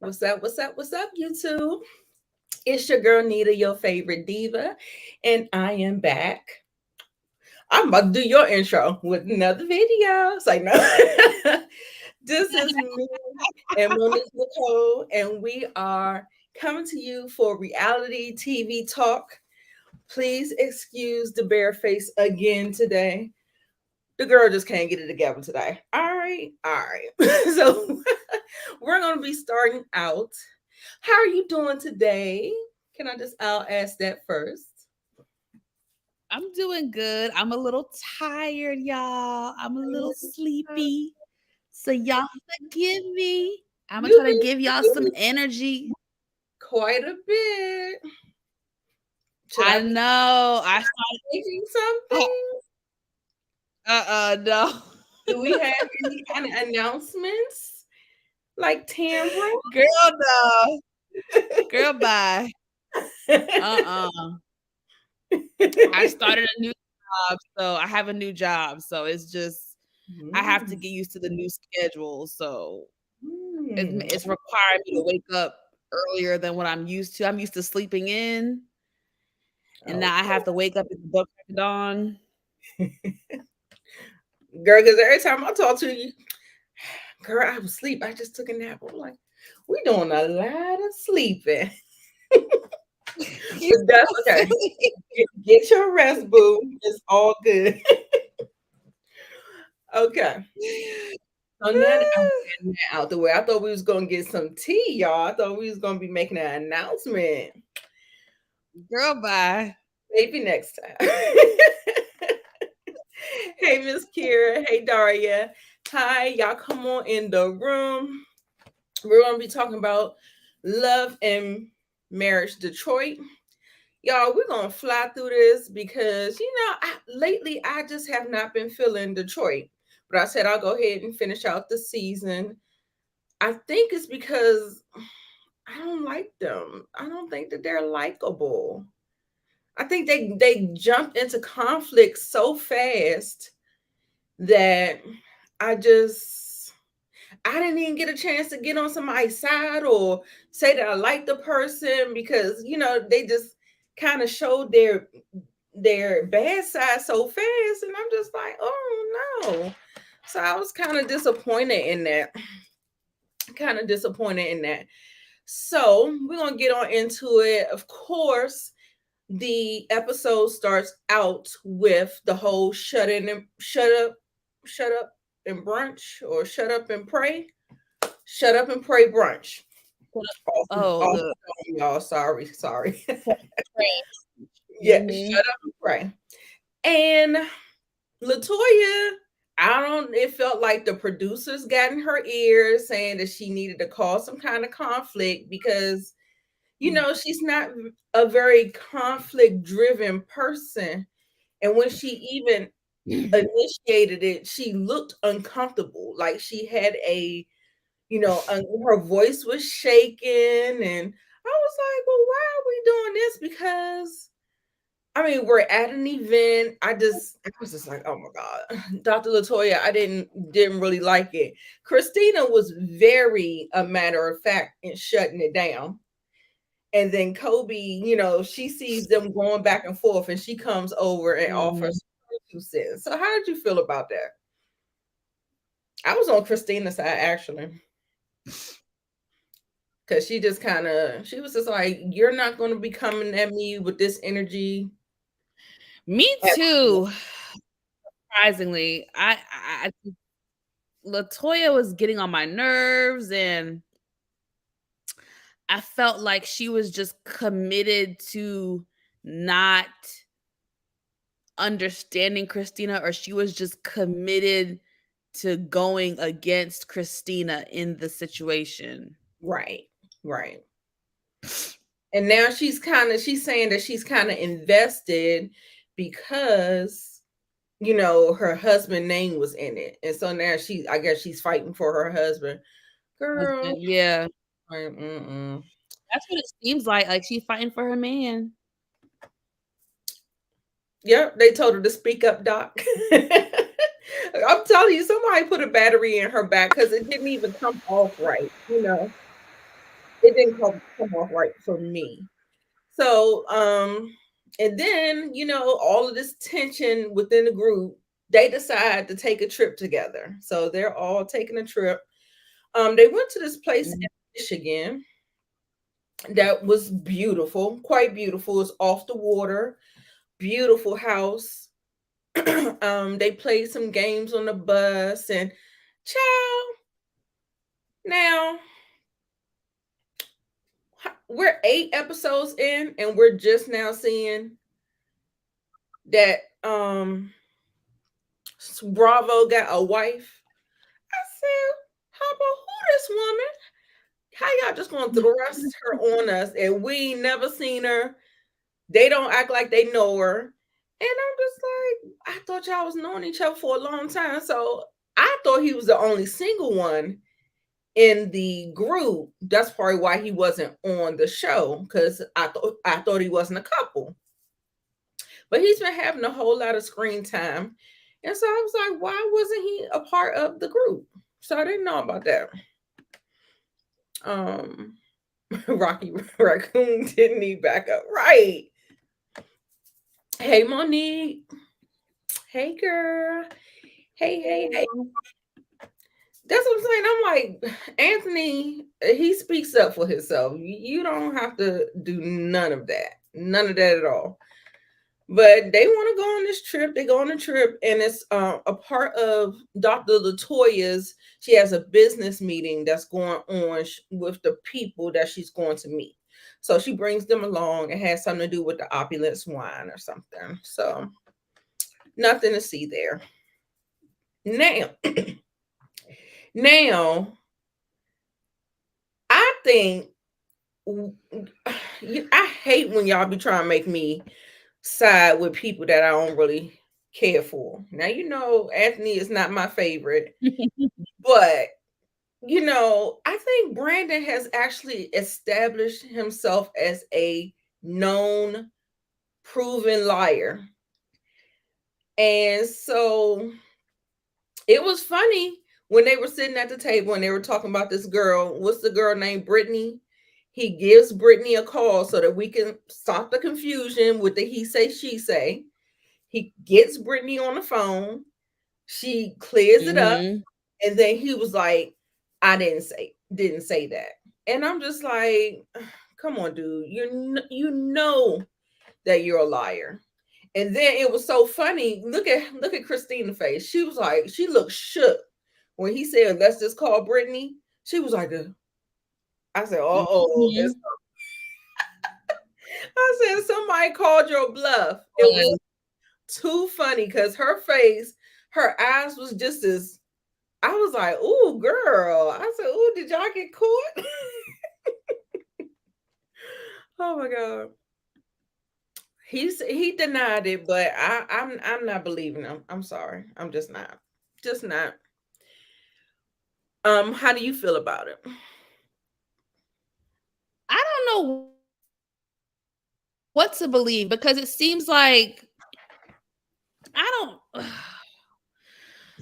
What's up? What's up? What's up, YouTube? It's your girl Nita, your favorite diva, and I am back. I'm about to do your intro with another video. It's like, no, this is me and Monique Nicole, and we are coming to you for reality TV talk. Please excuse the bare face again today. The girl just can't get it together today. All right. So we're gonna be starting out. How are you doing today? Can I just I'll ask that first. I'm doing good. I'm a little tired, y'all. I'm a little sleepy. So y'all forgive me. I'm gonna You've try to been give y'all some sleeping energy. quite a bit. Should I I be know. I started changing oh, something? no. Do we have any kind of announcements like timbre? Girl, no. Girl, bye. Uh-uh. I started a new job, so I have a new job. So it's just I have to Mm, get used to the new schedule. So mm. it's required me to wake up earlier than what I'm used to. I'm used to sleeping in. And now I Okay. have to wake up at the buck of dawn. Girl, because every time I talk to you, girl, I was asleep. I just took a nap. I'm like, we doing a lot of sleeping. You But that's so okay. silly. Get your rest, boo. It's all good. Okay. So now that I'm getting that out the way, I thought we was gonna get some tea, y'all. I thought we was gonna be making an announcement. Girl, bye. Maybe next time. Hey, Miss Kira. Hey, Daria. Hi, y'all. Come on in the room. We're gonna be talking about love and marriage, Detroit. Y'all, we're gonna fly through this because lately I just have not been feeling Detroit. But I said I'll go ahead and finish out the season. I think it's because I don't like them. I don't think that they're likable. I think they jumped into conflict so fast that I just I didn't even get a chance to get on somebody's side or say that I like the person because they just kind of showed their bad side so fast, and I'm just like, oh no. So I was kind of disappointed in that. Kind of disappointed in that. So we're gonna get on into it. Of course, the episode starts out with the whole shut up and brunch, or shut up and pray brunch. Oh, Off the y'all. Sorry. Yeah, mm-hmm. shut up and pray. And Latoya, I don't. It felt like the producers got in her ears saying that she needed to cause some kind of conflict because she's not a very conflict driven person. And when she even initiated it, she looked uncomfortable. Like she had her voice was shaking. And I was like, well, why are we doing this? Because I mean, we're at an event. I was just like, oh my God. Dr. Latoya, I didn't really like it. Christina was very a matter of fact in shutting it down. And then Kobe, she sees them going back and forth and she comes over and Mm-hmm. offers her 2 cents. So how did you feel about that? I was on Christina's side actually. Cause she was just like, you're not gonna be coming at me with this energy. Me too. Surprisingly, I Latoya was getting on my nerves, and I felt like she was just committed to not understanding Christina, or she was just committed to going against Christina in the situation. Right, right. And now she's saying that she's kind of invested because her husband name was in it. And so now I guess she's fighting for her husband. Girl, Husband, yeah. like, mm-mm. That's what it seems like. Like she's fighting for her man. Yep, they told her to speak up, Doc. I'm telling you, somebody put a battery in her back because it didn't even come off right. it didn't come off right for me. So, and then, all of this tension within the group, they decide to take a trip together. So they're all taking a trip. They went to this place in Michigan that was beautiful, quite beautiful. It's off the water, beautiful house. They played some games on the bus and child. Now we're 8 episodes in, and we're just now seeing that Bravo got a wife. I said, how about who this woman? How y'all just gonna thrust her on us and we ain't never seen her? They don't act like they know her. And I'm just like, I thought y'all was knowing each other for a long time. So I thought he was the only single one in the group. That's probably why he wasn't on the show, because I thought he wasn't a couple. But he's been having a whole lot of screen time. And so I was like, why wasn't he a part of the group? So I didn't know about that. Rocky Raccoon didn't need backup. Right. Hey, Monique. Hey, girl. Hey. That's what I'm saying. I'm like, Anthony, he speaks up for himself. You don't have to do none of that. None of that at all. But they want to go on this trip. They go on a trip, and it's a part of Dr. Latoya's. She has a business meeting that's going on with the people that she's going to meet. So she brings them along. It has something to do with the opulence wine or something. So nothing to see there. Now, I think I hate when y'all be trying to make me side with people that I don't really care for. Now, Anthony is not my favorite, but I think Brandon has actually established himself as a known, proven liar. And so it was funny when they were sitting at the table and they were talking about this girl. What's the girl named Brittany? He gives Brittany a call so that we can stop the confusion with the he say, she say. He gets Brittany on the phone. She clears it up. And then he was like, I didn't say that. And I'm just like, come on, dude. You know that you're a liar. And then it was so funny. Look at Christina's face. She was like, she looked shook when he said, let's just call Brittany. She was like, I said, I said, somebody called your bluff. It was too funny because her face, her eyes was just as, I was like, ooh, girl. I said, ooh, did y'all get caught? Oh my God. He denied it, but I'm not believing him. I'm sorry. I'm just not. Just not. How do you feel about it? I don't know what to believe, because it seems like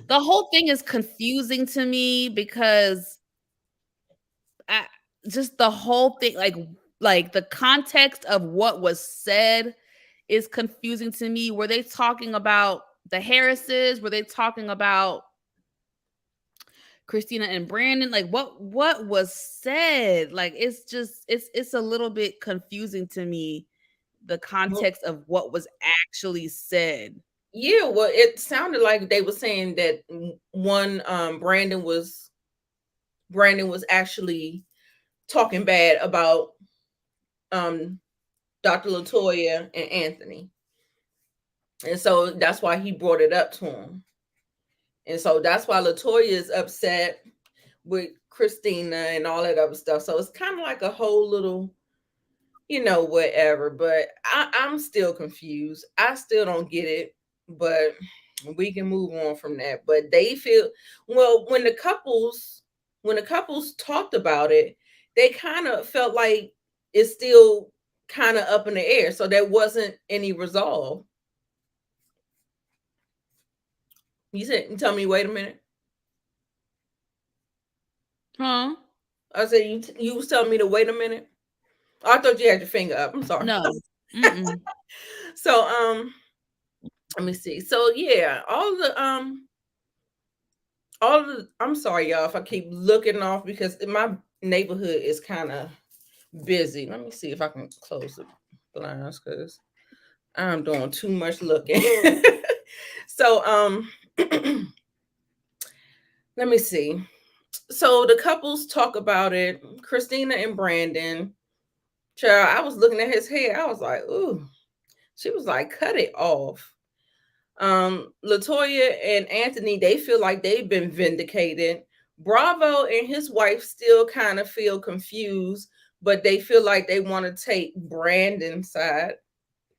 the whole thing is confusing to me, because just the whole thing, like the context of what was said is confusing to me. Were they talking about the Harrises? Were they talking about Christina and Brandon? Like what was said? Like it's a little bit confusing to me, the context of what was actually said. Yeah, well, it sounded like they were saying that one Brandon was actually talking bad about Dr. Latoya and Anthony. And so that's why he brought it up to him. And so that's why Latoya is upset with Christina and all that other stuff. So it's kind of like a whole little, whatever. But I'm still confused. I still don't get it. But we can move on from that. But they feel, well, when the couples talked about it, they kind of felt like it's still kind of up in the air. So there wasn't any resolve. You tell me, wait a minute. Huh? I said you was telling me to wait a minute. Oh, I thought you had your finger up. I'm sorry. No. Mm-mm. So let me see. So yeah, all the I'm sorry y'all if I keep looking off because my neighborhood is kind of busy. Let me see if I can close the blinds because I'm doing too much looking. So let me see. So the couples talk about it. Christina and Brandon. Child, I was looking at his hair. I was like, ooh. She was like, cut it off. Latoya and Anthony, they feel like they've been vindicated. Bravo and his wife still kind of feel confused, but they feel like they want to take Brandon's side.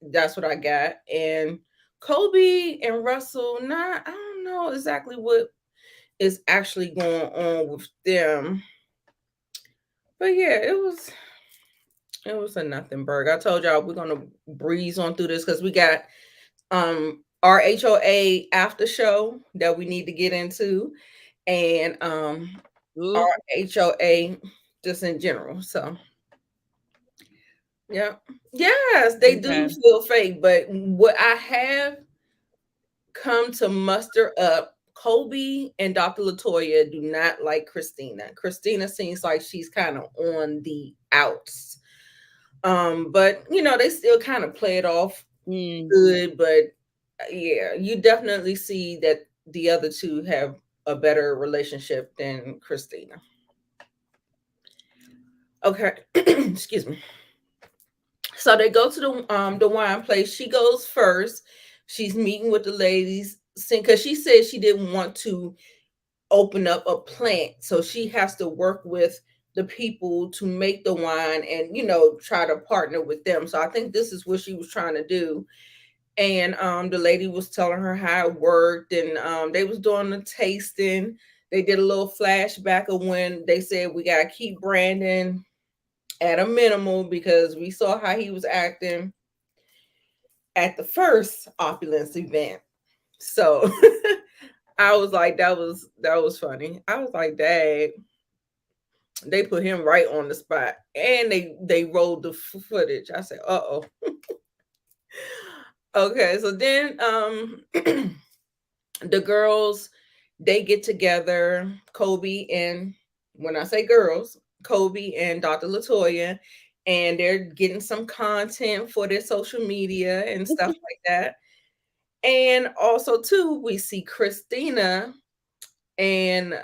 That's what I got. And Kobe and Russell, I don't know exactly what is actually going on with them. But yeah, it was a nothing burger. I told y'all we're gonna breeze on through this because we got our HOA after show that we need to get into, and Ooh. our HOA just in general. So yeah, yes, they do Okay. feel fake, but what I have come to muster up, Kobe and Dr. Latoya do not like Christina. Christina seems like she's kind of on the outs. But they still kind of play it off good, but yeah, you definitely see that the other two have a better relationship than Christina. Okay, excuse me. So they go to the wine place. She goes first. She's meeting with the ladies because she said she didn't want to open up a plant, so she has to work with the people to make the wine and try to partner with them. So I think this is what she was trying to do. And the lady was telling her how it worked, and they was doing the tasting. They did a little flashback of when they said we gotta keep Brandon at a minimal because we saw how he was acting at the first opulence event. So I was like, that was funny. I was like, Dad, they put him right on the spot, and they rolled the footage. I said, oh. Okay, so then the girls, they get together, Kobe and, when I say girls, Kobe and Dr. Latoya, and they're getting some content for their social media and stuff like that. And also too, we see Christina and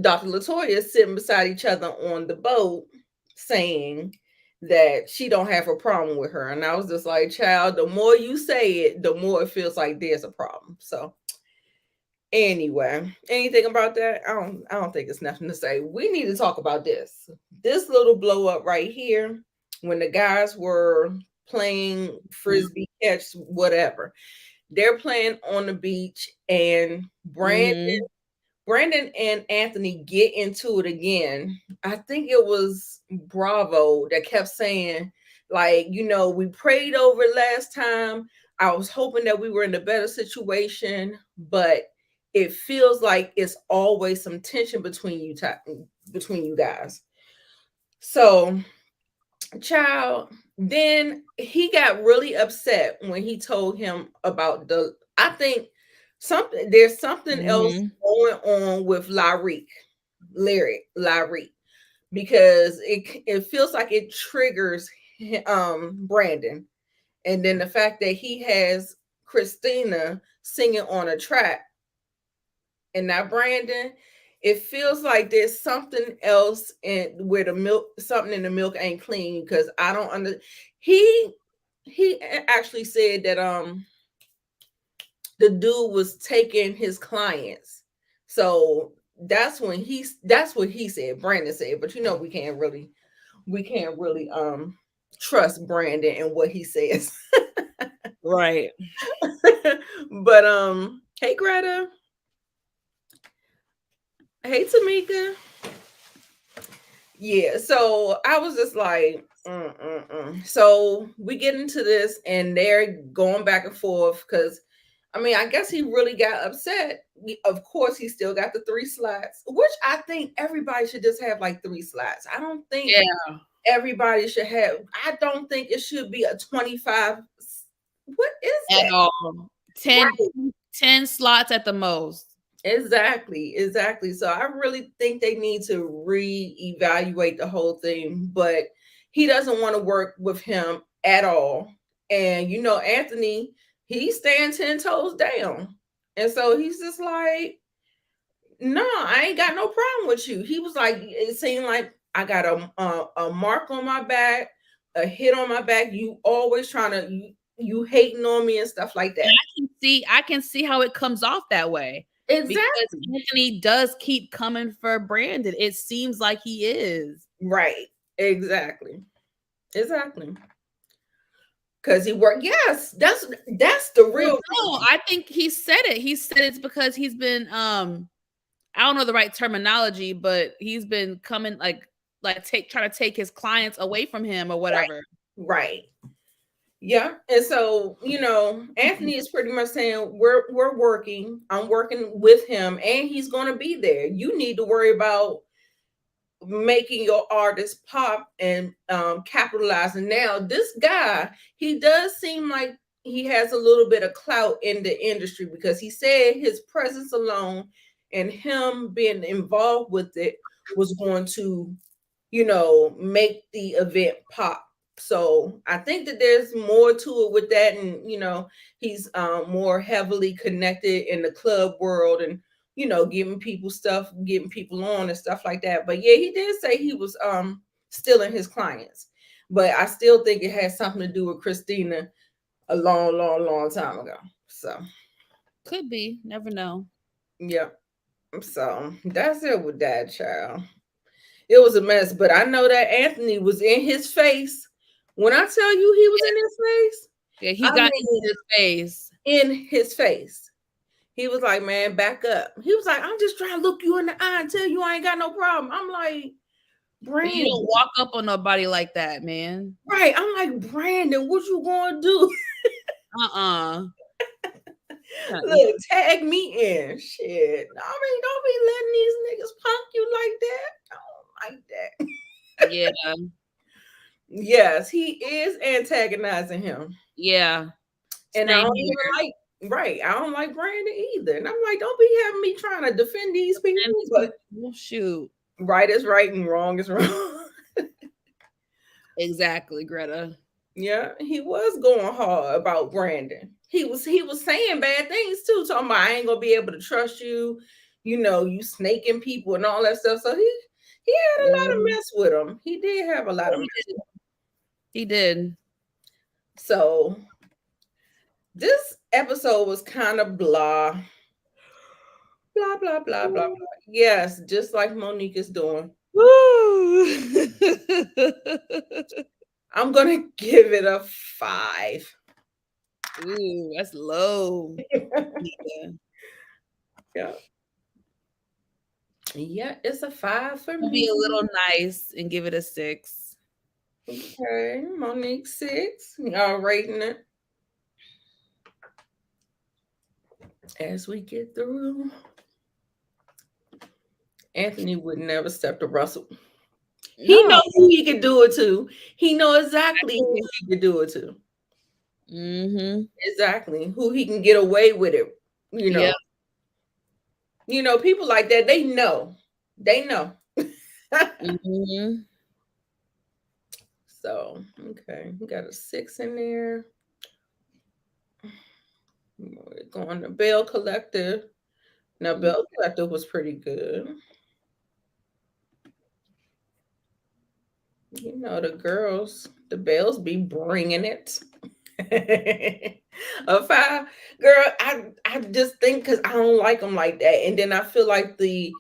Dr. Latoya sitting beside each other on the boat saying that she don't have a problem with her. And I was just like, child, the more you say it, the more it feels like there's a problem. So anyway, anything about that? I don't think it's nothing to say. We need to talk about this. This little blow up right here when the guys were playing frisbee catch, whatever. They're playing on the beach, and Brandon and Anthony get into it again. I think it was Bravo that kept saying, like, we prayed over last time. I was hoping that we were in a better situation, but it feels like it's always some tension between you guys. So, child, then he got really upset when he told him about I think there's something else going on with Lyric, because it feels like it triggers Brandon, and then the fact that he has Christina singing on a track and not Brandon, it feels like there's something else in where something in the milk ain't clean, because I don't under he actually said that the dude was taking his clients. So that's what he said, Brandon said, but we can't really trust Brandon and what he says. Right. But hey Greta. Hey Tamika. Yeah, so I was just like, So we get into this, and they're going back and forth because I mean, I guess he really got upset. Of course, he still got the 3 slots, which I think everybody should just have like 3 slots. I don't think everybody should have. I don't think it should be a 25. What is at that? all? 10 slots at the most. Exactly. So I really think they need to reevaluate the whole thing, but he doesn't want to work with him at all. And Anthony, he's staying 10 toes down. And so he's just like, no, I ain't got no problem with you. He was like, it seemed like I got a mark on my back, a hit on my back. You always trying to you hating on me and stuff like that. I can see how it comes off that way. Exactly. Because Anthony does keep coming for Brandon. It seems like he is. Right. Exactly. Because he worked. Yes, that's the real. No, I think he said it. He said it's because he's been I don't know the right terminology, but he's been coming trying to take his clients away from him or whatever. Right. Yeah. And so, Anthony is pretty much saying we're working. I'm working with him and he's going to be there. You need to worry about making your artist pop and capitalizing. Now, this guy, he does seem like he has a little bit of clout in the industry because he said his presence alone and him being involved with it was going to, make the event pop. So I think that there's more to it with that. And, he's more heavily connected in the club world and, giving people stuff, getting people on and stuff like that. But yeah, he did say he was stealing his clients. But I still think it has something to do with Christina a long, long, long time ago. So could be. Never know. Yeah. So that's it with that, child. It was a mess, but I know that Anthony was in his face. When I tell you he was in his face, he got in his face. In his face. He was like, man, back up. He was like, I'm just trying to look you in the eye and tell you I ain't got no problem. I'm like, Brandon. You don't walk up on nobody like that, man. Right. I'm like, Brandon, what you gonna do? Look, tag me in. Shit. I mean, don't be letting these niggas punk you like that. I don't like that. Yeah. Yes, he is antagonizing him. Yeah. And I don't even like, I don't like Brandon either. And I'm like, don't be having me trying to defend these people. But shoot. Right is right and wrong is wrong. Exactly, Greta. Yeah, he was going hard about Brandon. He was saying bad things too, talking about I ain't gonna be able to trust you, you snaking people and all that stuff. So he had a lot of mess with him. He did have a lot of mess with him. He did. So this episode was kind of blah. Blah, blah, blah, blah, blah. Yes, just like Monique is doing. Woo! I'm going to give it a 5. Ooh, that's low. Yeah. Yeah, it's a 5 for me. Be a little nice and give it a 6. Okay, Monique 6. Y'all rating it as we get through. Anthony would never step to Russell. No. He knows who he could do it to. He knows exactly who he could do it to. Mm-hmm. Exactly. Who he can get away with it. Yeah. People like that, they know. Mm-hmm. So, okay. We got a 6 in there. We're going to Bell Collective. Now, Bell Collective was pretty good. The girls, the Bells be bringing it. A 5, girl. I just think because I don't like them like that, and then I feel like the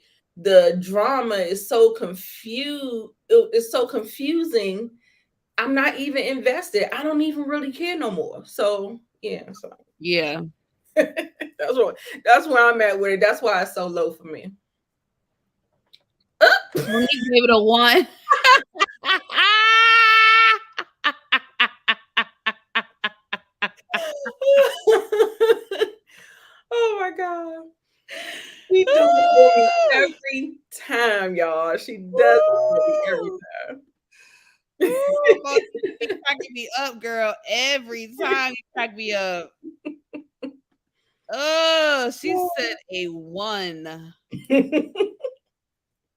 drama is so confused. It's so confusing. I'm not even invested. I don't even really care no more. So yeah. Yeah. That's where I'm at with it. That's why it's so low for me. When you give it a 1. my God. She does it for me every time, y'all. She does it for me every time. Ooh, you cracking me up, girl. Every time you crack me up. Oh, she said a 1.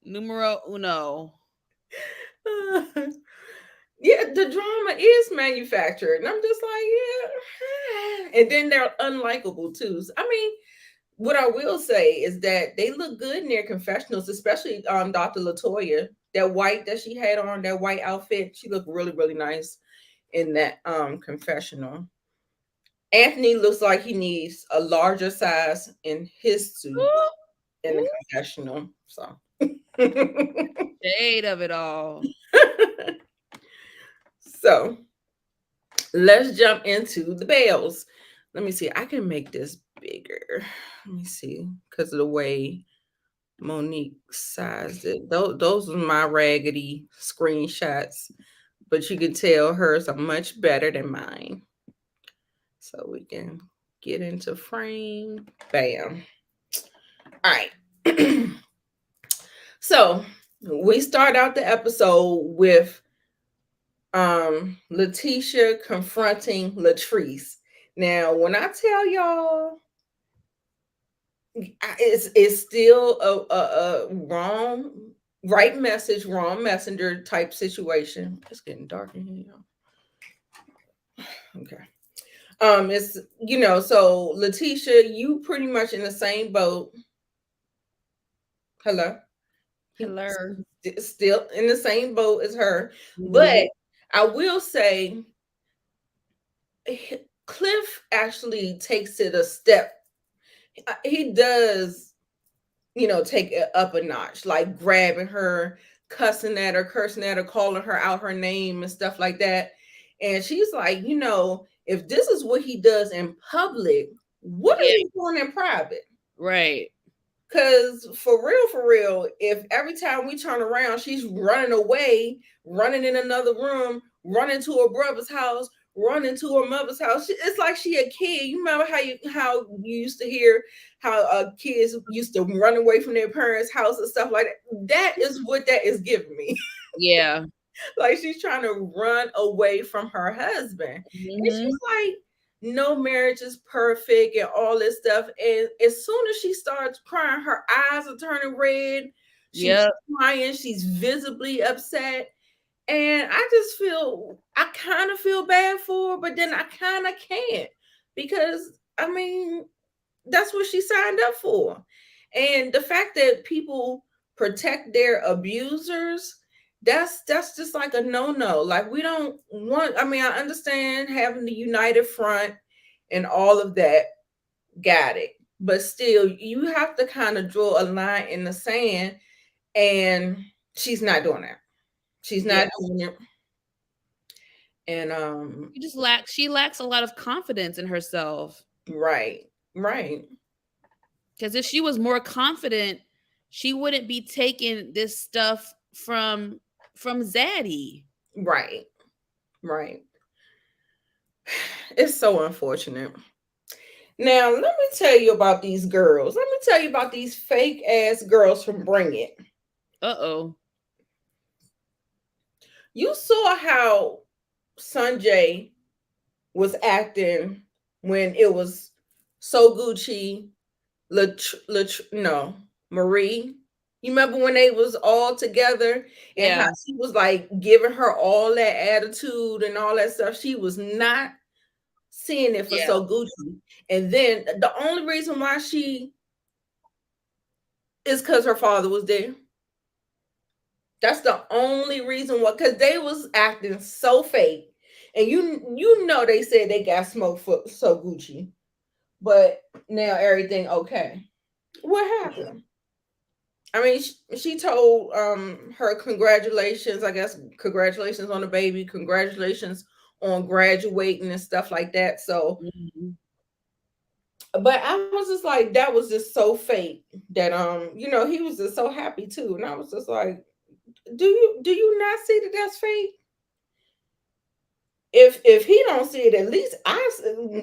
Numero uno. Yeah, the drama is manufactured. And I'm just like, yeah. And then they're unlikable too. I mean, what I will say is that they look good in their confessionals, especially Dr. Latoya. That white that she had on, that white outfit, she looked really, really nice in that confessional. Anthony looks like he needs a larger size in his suit in the confessional. So shade of it all. So let's jump into the bells. Let me see. I can make this bigger. Let me see, because of the way Monique sized it. Those are my raggedy screenshots, but you can tell hers are much better than mine. So we can get into frame. Bam. All right. So we start out the episode with Letitia confronting Latrice. Now, when I tell y'all it's still a wrong right message, wrong messenger type situation. It's getting dark in here, y'all. Okay. It's so Letitia, you pretty much in the same boat. Hello. Still in the same boat as her. Mm-hmm. But I will say Cliff actually takes it a step. He does, take it up a notch, like grabbing her, cussing at her, cursing at her, calling her out her name and stuff like that. And she's like, if this is what he does in public, what are you doing in private? Right. Because for real, if every time we turn around, she's running away, running in another room, running to her brother's house, running to her mother's house. It's like she a kid. You remember how you used to hear how kids used to run away from their parents' house and stuff like that. That is what that is giving me. Yeah. Like she's trying to run away from her husband. Mm-hmm. And she's like, no marriage is perfect and all this stuff. And as soon as she starts crying, her eyes are turning red. She's crying. She's visibly upset. And I kind of feel bad for her, but then I kind of can't, because I mean, that's what she signed up for. And the fact that people protect their abusers, that's just like a no-no. Like, we don't want, I mean, I understand having the united front and all of that. Got it. But still, you have to kind of draw a line in the sand, and she's not doing that. She's not doing it. And she lacks a lot of confidence in herself. Right. Because if she was more confident, she wouldn't be taking this stuff from Zaddy. Right. It's so unfortunate. Now, let me tell you about these girls. Let me tell you about these fake ass girls from Bring It. Uh-oh. You saw how Sanjay was acting when it was So Gucci, Marie. You remember when they was all together and how she was like giving her all that attitude and all that stuff? She was not seeing it for So Gucci. And then the only reason why she is because her father was there. That's the only reason why, because they was acting so fake. And they said they got smoked for So Gucci, but now everything okay. What happened? I mean, she told her congratulations, I guess, congratulations on the baby, congratulations on graduating and stuff like that. So, but I was just like, that was just so fake that he was just so happy too, and I was just like, do you not see that that's fake? If he don't see it, at least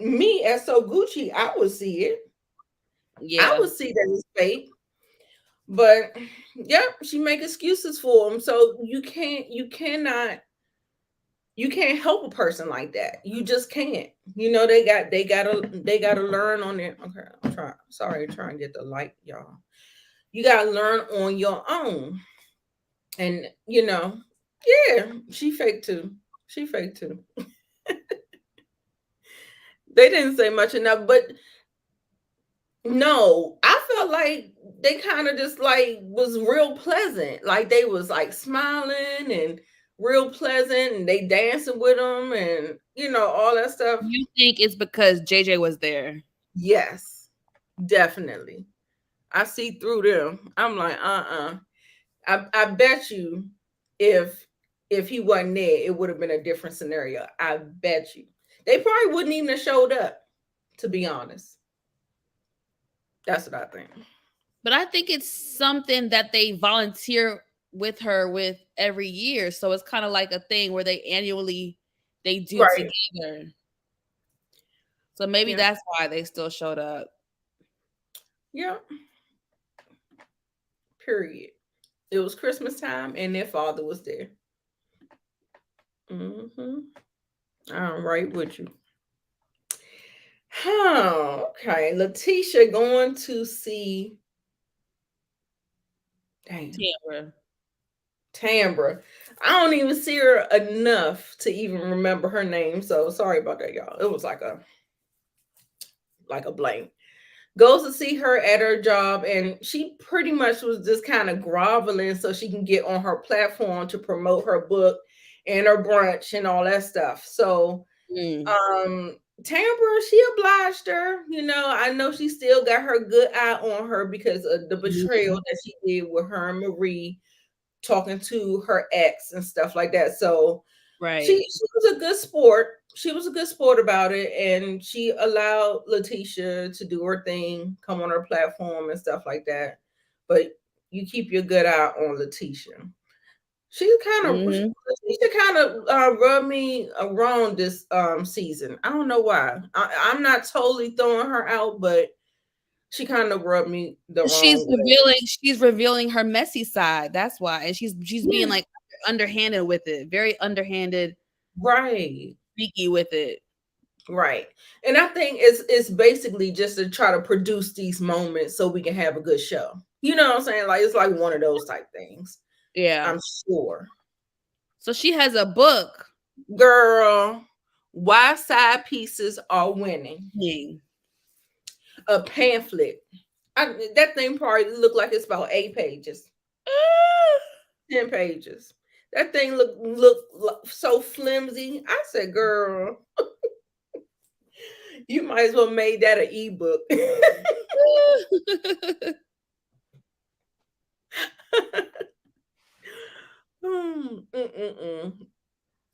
me as So Gucci, I would see it. I Yeah. would see that as fake. But yep, she make excuses for him. So you can't help a person like that. You just can't. You know, they gotta learn on it. Okay, trying to get the light, y'all. You gotta learn on your own. And you know, yeah, she fake too. She fake too. They didn't say much enough, but no, I felt like they kind of just like was real pleasant. Like they was like smiling and real pleasant and they dancing with them and you know all that stuff. You think it's because JJ was there? Yes, definitely. I see through them. I'm like, I bet you if he wasn't there, it would have been a different scenario. I bet you. They probably wouldn't even have showed up, to be honest. That's what I think. But I think it's something that they volunteer with her with every year. So it's kind of like a thing where they annually they do Right. together. So maybe Yeah. that's why they still showed up. Yeah. Period. It was Christmas time and their father was there. Mm-hmm. I'm right with you. Huh. Okay. Letitia going to see damn Tamra. Tambra. I don't even see her enough to even remember her name. So sorry about that, y'all. It was like a blank. Goes to see her at her job, and she pretty much was just kind of groveling so she can get on her platform to promote her book and her brunch and all that stuff. So Tambra, she obliged her. You know, I know she still got her good eye on her because of the betrayal that she did with her and Marie talking to her ex and stuff like that. So Right. she was a good sport. She was a good sport about it, and she allowed Letitia to do her thing, come on her platform and stuff like that. But you keep your good eye on Letitia. Letitia kind of rubbed me wrong this season. I don't know why. I'm not totally throwing her out, but she kind of rubbed me the wrong way. She's revealing her messy side. That's why. And she's being Yeah, like underhanded with it. Very underhanded, right. sneaky with it. Right. And I think it's basically just to try to produce these moments so we can have a good show. You know what I'm saying? Like it's like one of those type things. Yeah. I'm sure. So she has a book. Girl, why side pieces are winning. Yeah. A pamphlet. That thing probably looked like it's about 8 pages. 10 pages. That thing look so flimsy. I said, girl, you might as well made that an ebook.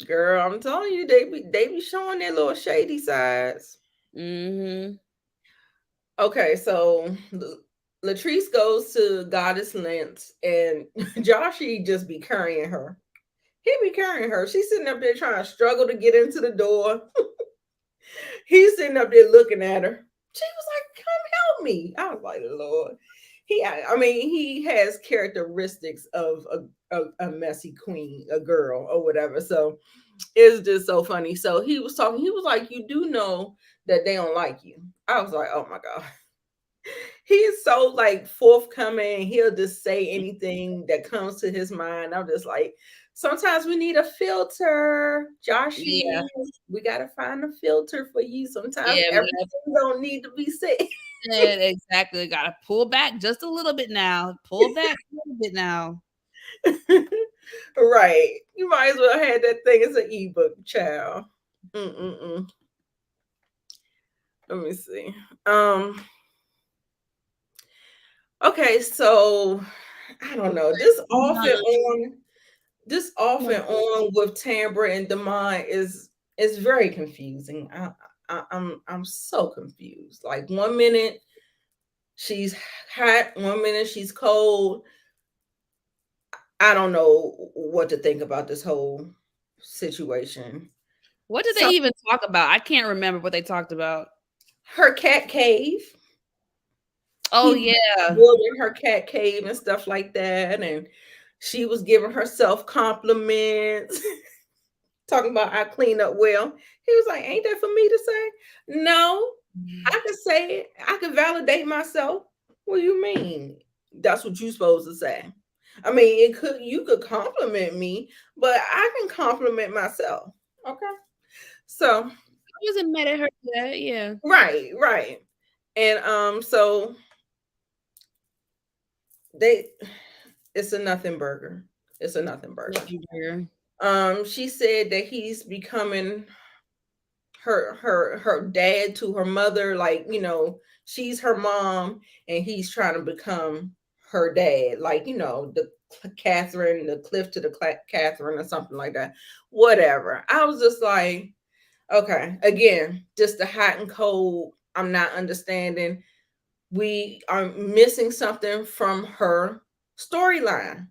Girl, I'm telling you, they be showing their little shady sides. Okay, so Latrice goes to Goddess Lens, and Joshy just be carrying her. He be carrying her. She's sitting up there trying to struggle to get into the door. He's sitting up there looking at her. She was like, "Come help me." I was like, "Lord." I mean, he has characteristics of a messy queen, a girl, or whatever. So it's just so funny. So he was talking. He was like, "You do know that they don't like you." I was like, "Oh my god." He is so like forthcoming. He'll just say anything that comes to his mind. I'm just like, sometimes we need a filter, Joshy. Yeah. We gotta find a filter for you. Sometimes Yeah, everything don't need to be said. exactly. Gotta pull back just a little bit now. Pull back a little bit now. Right. You might as well have that thing as an ebook, child. Mm-mm-mm. Let me see. Okay, so I don't know. This off and on with Tambra and Demond is very confusing. I'm so confused. Like 1 minute she's hot, 1 minute she's cold. I don't know what to think about this whole situation. What did they So even talk about? I can't remember what they talked about. her cat cave. Oh He yeah. boarded in her cat cave and stuff like that, and she was giving herself compliments, talking about I clean up well. He was like, "Ain't that for me to say?" No, I can say it. I can validate myself. What do you mean? That's what you're supposed to say. I mean, you could compliment me, but I can compliment myself. Okay. So I wasn't mad at her for that. Yeah. right. And so they it's a nothing burger. It's a nothing burger. Love you, dear. She said that he's becoming her dad to her mother, like, she's her mom and he's trying to become her dad, like, the Catherine, the Cliff to the Catherine, or something like that. Whatever. I was just like, okay, again, just the hot and cold. I'm not understanding. We are missing something from her storyline.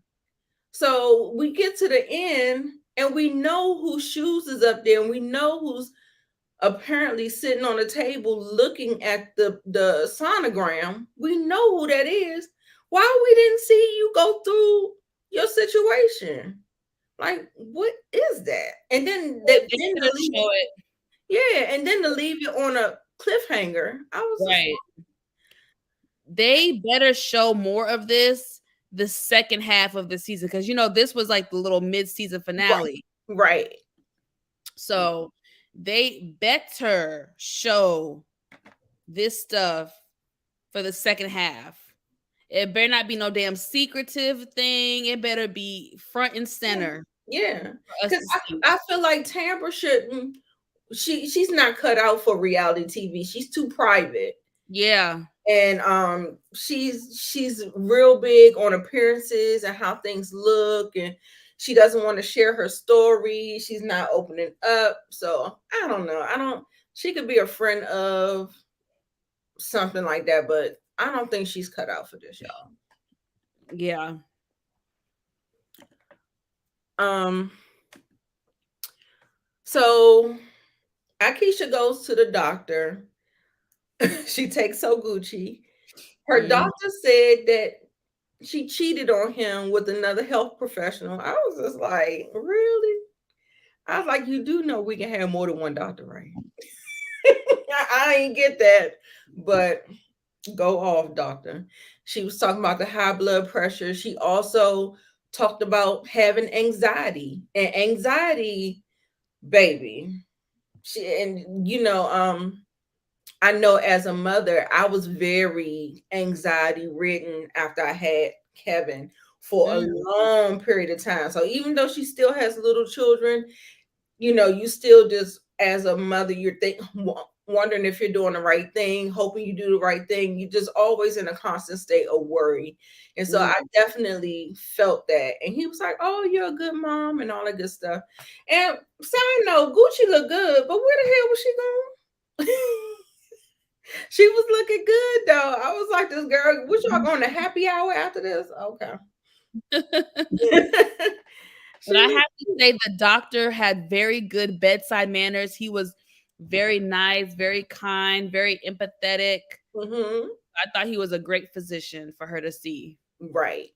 So we get to the end and we know whose shoes is up there, and we know who's apparently sitting on the table looking at the sonogram. We know who that is. Why we didn't see you go through your situation? Like, what is that? And then Show it. yeah, and then to leave you on a cliffhanger. I was right. They better show more of this the second half of the season, because this was like the little mid-season finale. Right. So they better show this stuff for the second half. It better not be no damn secretive thing. It better be front and center. Yeah. Because I feel like Tamra shouldn't. She's not cut out for reality TV. She's too private. Yeah. And she's real big on appearances and how things look, and she doesn't want to share her story. She's not opening up. So I don't know. She could be a friend of something like that, but I don't think she's cut out for this, y'all. Yeah. So Akeisha goes to the doctor. She takes Gucci. Her doctor said that she cheated on him with another health professional. I was just like, really? I was like, you do know we can have more than one doctor, right? I ain't get that, but go off, doctor. She was talking about the high blood pressure. She also talked about having anxiety, and anxiety, baby. I know as a mother, I was very anxiety ridden after I had Kevin for a long period of time. So even though she still has little children, you still just, as a mother, you're wondering if you're doing the right thing, hoping you do the right thing. You're just always in a constant state of worry. And so I definitely felt that. And he was like, "Oh, you're a good mom," and all that good stuff. And side note, Gucci looked good, but where the hell was she going? She was looking good though. I was like, this girl, what y'all going to happy hour after this? Okay. But I have to say the doctor had very good bedside manners. He was very nice, very kind, very empathetic. I thought he was a great physician for her to see. Right.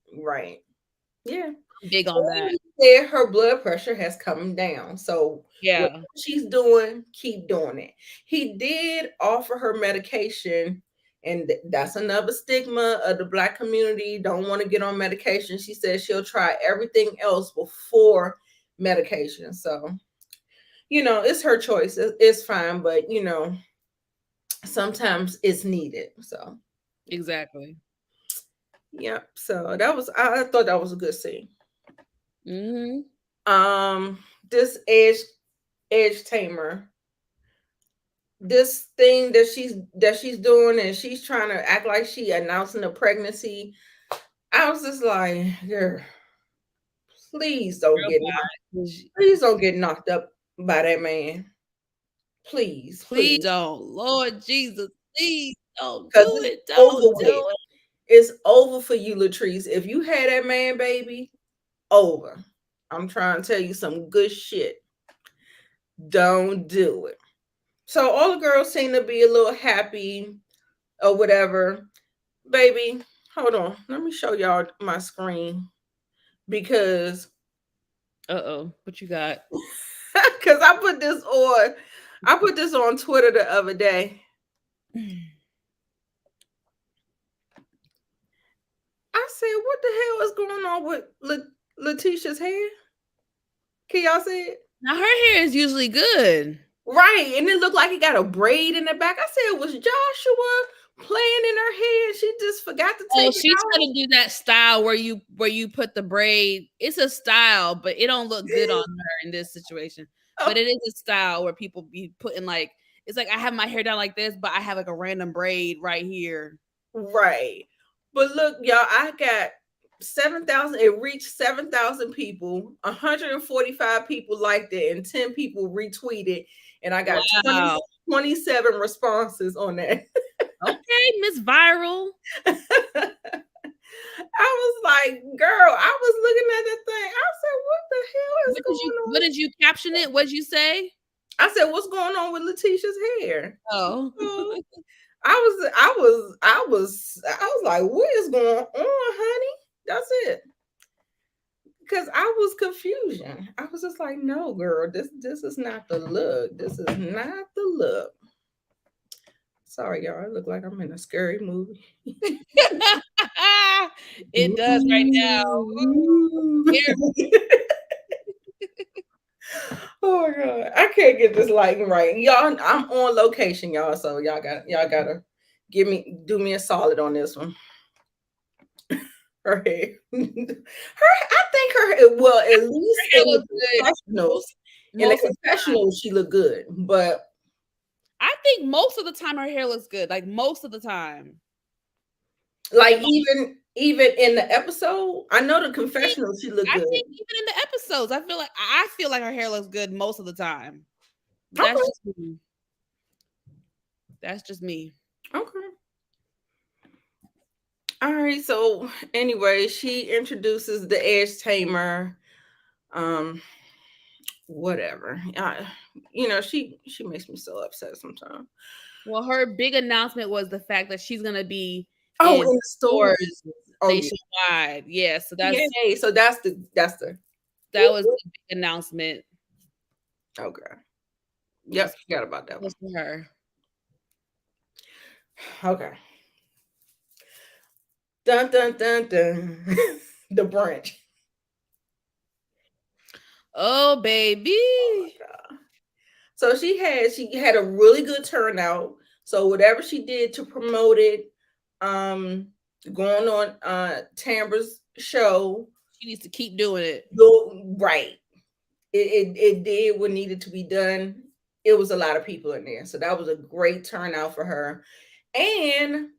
Yeah. Big on that. Said her blood pressure has come down. So yeah, what she's doing, keep doing it. He did offer her medication, and that's another stigma of the Black community. Don't want to get on medication. She said she'll try everything else before medication. So, it's her choice. It's fine, but sometimes it's needed. So exactly. Yep. So I thought that was a good scene. This edge tamer, this thing that she's doing, and she's trying to act like she announcing a pregnancy. I was just like, girl, please don't get knocked up by that man. Please don't, Lord Jesus, please don't do it. Don't do it. It's over for you, Latrice. If you had that man, baby, over. I'm trying to tell you some good shit. Don't do it. So all the girls seem to be a little happy or whatever. baby, hold on. Let me show y'all my screen because what you got? because I put this on Twitter the other day. I said, what the hell is going on with Letitia's hair? Can y'all see it? Now her hair is usually good. Right. And it looked like it got a braid in the back. I said, was Joshua playing in her hair? She just forgot to take it She's out. gonna do that style where you put the braid. It's a style, but it don't look good on her in this situation. But it is a style where people be putting like, it's like I have my hair down like this, but I have like a random braid right here. Right. But look, y'all, I got 7,000. It reached 7,000 people. 145 people liked it, and 10 people retweeted. And I got 27 responses on that. Okay, Miss Viral. I was like, girl, I was looking at that thing. I said, what the hell is going on? What did you caption it? What'd you say? I said, what's going on with Letitia's hair? Oh. I was like, what is going on, honey? That's it. Because I was confusion. I was just like, no, girl, this is not the look. This is not the look. Sorry, y'all. I look like I'm in a scary movie. It does right now. Oh my god, I can't get this lighting right, y'all. I'm on location, y'all. So y'all gotta do me a solid on this one. Her hair, I think her. Well, at least in the confessionals, she looked good, but I think most of the time her hair looks good. Like most of the time. Like even in the episode, I know the confessional she looked good. I think even in the episodes, I feel like her hair looks good most of the time. That's just me. That's just me. Okay. All right. So anyway, she introduces the Edge Tamer. Whatever. She makes me so upset sometimes. Well, her big announcement was the fact that she's gonna be in the stores nationwide. Yeah, so that's that was the big announcement. Okay. Yep, forgot about that one. For her. Okay. Dun dun dun dun. The brunch. Oh baby. Oh so she had a really good turnout. So whatever she did to promote it, going on Tambra's show, she needs to keep doing it. Right. It did what needed to be done. It was a lot of people in there. So that was a great turnout for her. And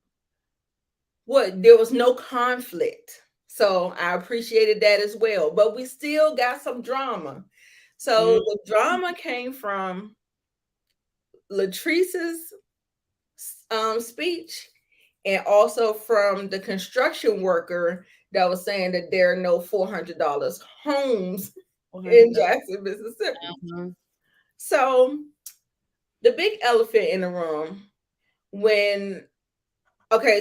there was no conflict. So I appreciated that as well. But we still got some drama. So the drama came from Latrice's speech, and also from the construction worker that was saying that there are no $400 homes in Jackson, Mississippi. So the big elephant in the room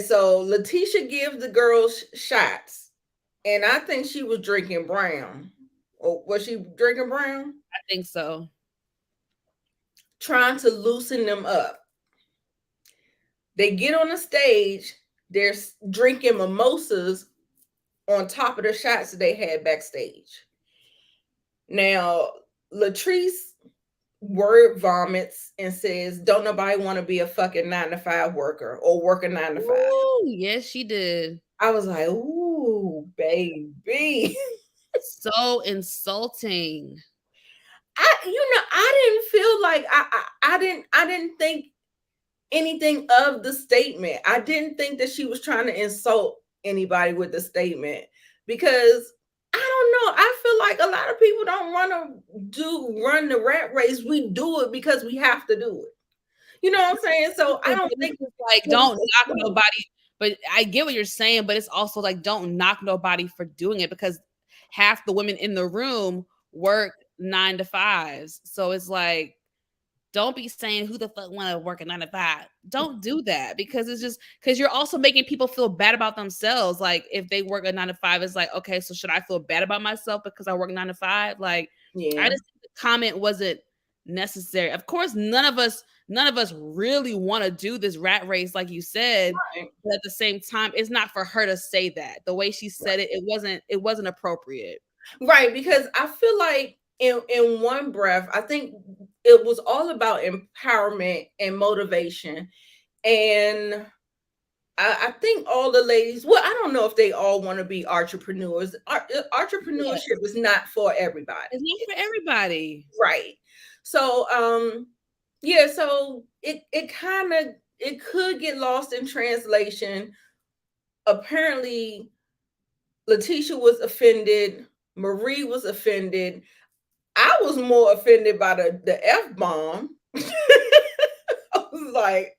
so Letitia gives the girls shots, and I think she was drinking brown. Or was she drinking brown? I think so. Trying to loosen them up. They get on the stage, they're drinking mimosas on top of the shots that they had backstage. Now, Latrice word vomits and says, don't nobody want to be a fucking 9-to-5 worker or work a 9-to-5. Ooh, yes, she did. I was like, ooh, baby. So insulting. I didn't feel like I didn't think anything of the statement. I didn't think that she was trying to insult anybody with the statement, because I don't know. I feel like a lot of people don't run the rat race. We do it because we have to do it. You know what I'm saying? So I don't think it's like don't knock nobody. But I get what you're saying, but it's also like don't knock nobody for doing it, because half the women in the room work 9-to-5s. So it's like don't be saying who the fuck want to work a 9 to 5. Don't do that, because it's just because you're also making people feel bad about themselves. Like if they work a 9 to 5, it's like, okay, so should I feel bad about myself because I work 9 to 5? Like, I Yeah. just think the comment wasn't necessary. Of course, none of us really want to do this rat race, like you said. Right. But at the same time, it's not for her to say that. The way she said it, it wasn't appropriate. Right, because I feel like in one breath, I think it was all about empowerment and motivation. And I think all the ladies, well, I don't know if they all want to be entrepreneurs. Yeah, Entrepreneurship is not for everybody. it's not for everybody. Right. So yeah, so it kind of it could get lost in translation. Apparently Letitia was offended, Marie was offended. I was more offended by the F-bomb. I was like,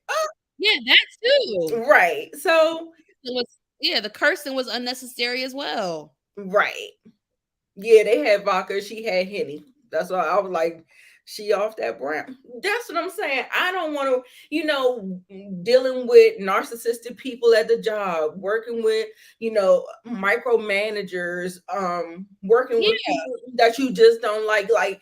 Yeah, that too. right. So It was, yeah, the cursing was unnecessary as well. right. Yeah, they had vodka, she had Henny. That's why I was like, she off that brand. That's what I'm saying. I don't want to, dealing with narcissistic people at the job, working with, micromanagers, working with Yeah, people that you just don't like. Like,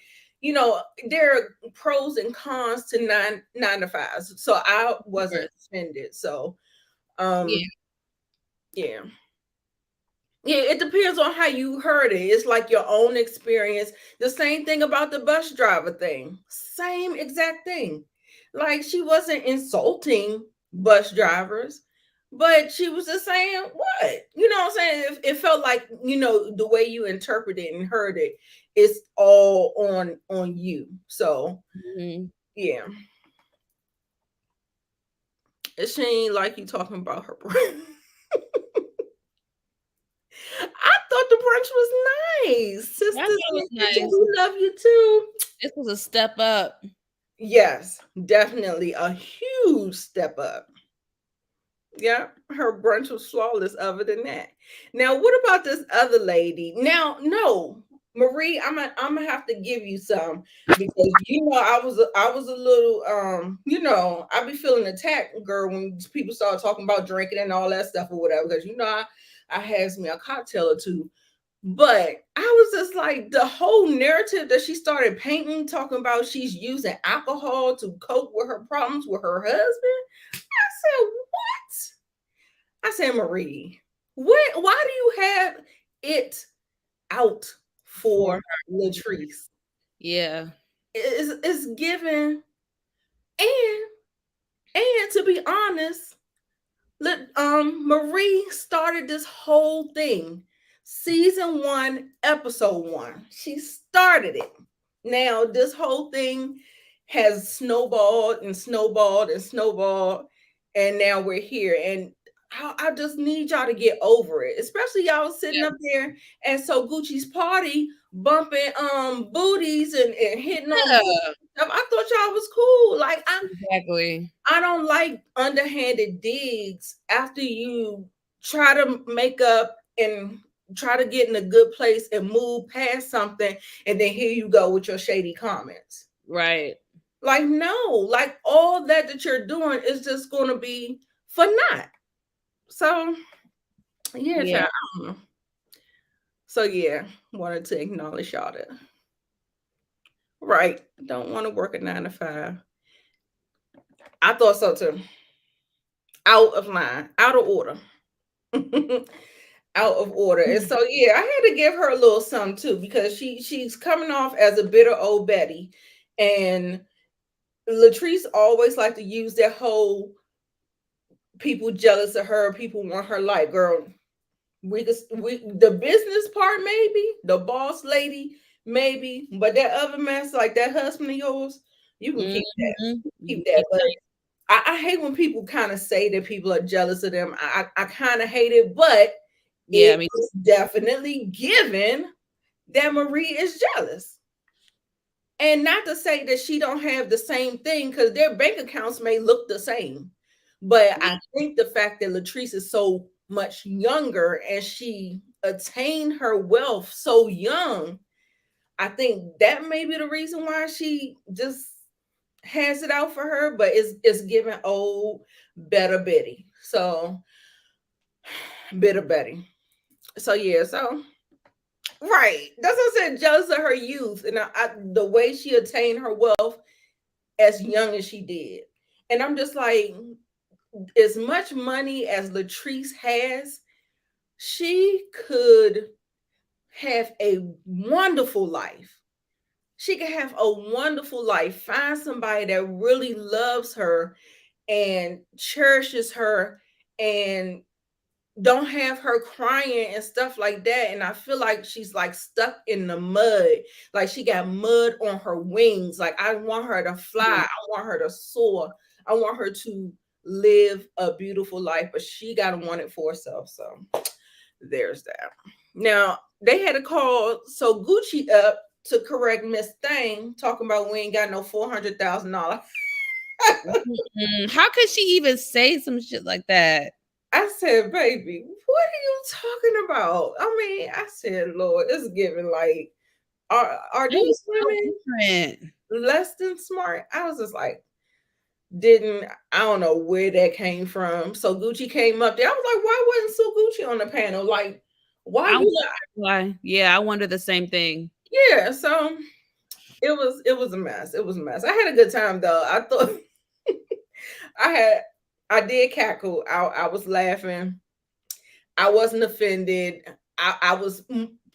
there are pros and cons to nine to fives. So I wasn't offended. So yeah, yeah. Yeah, it depends on how you heard it. It's like your own experience. The same thing about the bus driver thing. Same exact thing. Like she wasn't insulting bus drivers, but she was just saying what? You know what I'm saying? It felt like, the way you interpreted and heard it is all on you. So, mhm. yeah. She ain't like you talking about her. I thought the brunch was nice. I thought Sisters it in was the kitchen, nice. we love you too. This was a step up. Yes, definitely a huge step up. Yeah, her brunch was flawless other than that. Now, what about this other lady? Now, no, Marie, I'm gonna have to give you some because I was a little I be feeling attacked, girl, when people start talking about drinking and all that stuff or whatever, because I has me a cocktail or two. But I was just like, the whole narrative that she started painting, talking about she's using alcohol to cope with her problems with her husband. I said, what? I said, Marie, why do you have it out For for her. Latrice? Yeah. It's given, and to be honest, Marie started this whole thing. Season 1, episode 1. She started it. Now, this whole thing has snowballed and snowballed and snowballed, and now we're here. And I just need y'all to get over it, especially y'all sitting up there at So Gucci's party, bumping booties and hitting on booties Yeah, and stuff. I thought y'all was cool. Like exactly. I don't like underhanded digs after you try to make up and try to get in a good place and move past something, and then here you go with your shady comments. Right. Like, no, like all that you're doing is just going to be for naught. So, yeah, Yeah. child, I don't know. So, yeah, wanted to acknowledge y'all that. Right. Don't want to work a 9 to 5. I thought so too. Out of line, out of order. Out of order. And so yeah, I had to give her a little something too because she's coming off as a bitter old Betty. And Latrice always like to use that whole people jealous of her, people want her like, girl, we the business part maybe, the boss lady maybe, but that other mess, like that husband of yours, you can keep that. Mhm. Keep that. But I hate when people kind of say that people are jealous of them. I kind of hate it, but Yeah, I it mean, is definitely given that Marie is jealous. And not to say that she don't have the same thing, because their bank accounts may look the same. But I think the fact that Latrice is so much younger and she attained her wealth so young, I think that may be the reason why she just has it out for her, but it's giving old better Betty. So bitter Betty. So yeah, so right. That's what I said, jealous of her youth and the way she attained her wealth as young as she did. And I'm just like, as much money as Latrice has, she could have a wonderful life. She could have a wonderful life. Find somebody that really loves her and cherishes her and don't have her crying and stuff like that. And I feel like she's like stuck in the mud, like she got mud on her wings. Like I want her to fly, I want her to soar, I want her to live a beautiful life, but she got to want it for herself. So there's that. Now they had to call so Gucci up to correct Miss Thing, talking about we ain't got no $400,000. How could she even say some shit like that? I said, baby, what are you talking about? I mean, I said, Lord, it's giving like, are these women less than smart? I was just like, I don't know where that came from. So Gucci came up there. I was like, why wasn't Sue Gucci on the panel? Like, why? Yeah, I wonder the same thing. Yeah, so it was a mess. It was a mess. I had a good time though. I thought I did cackle. I was laughing. I wasn't offended. I was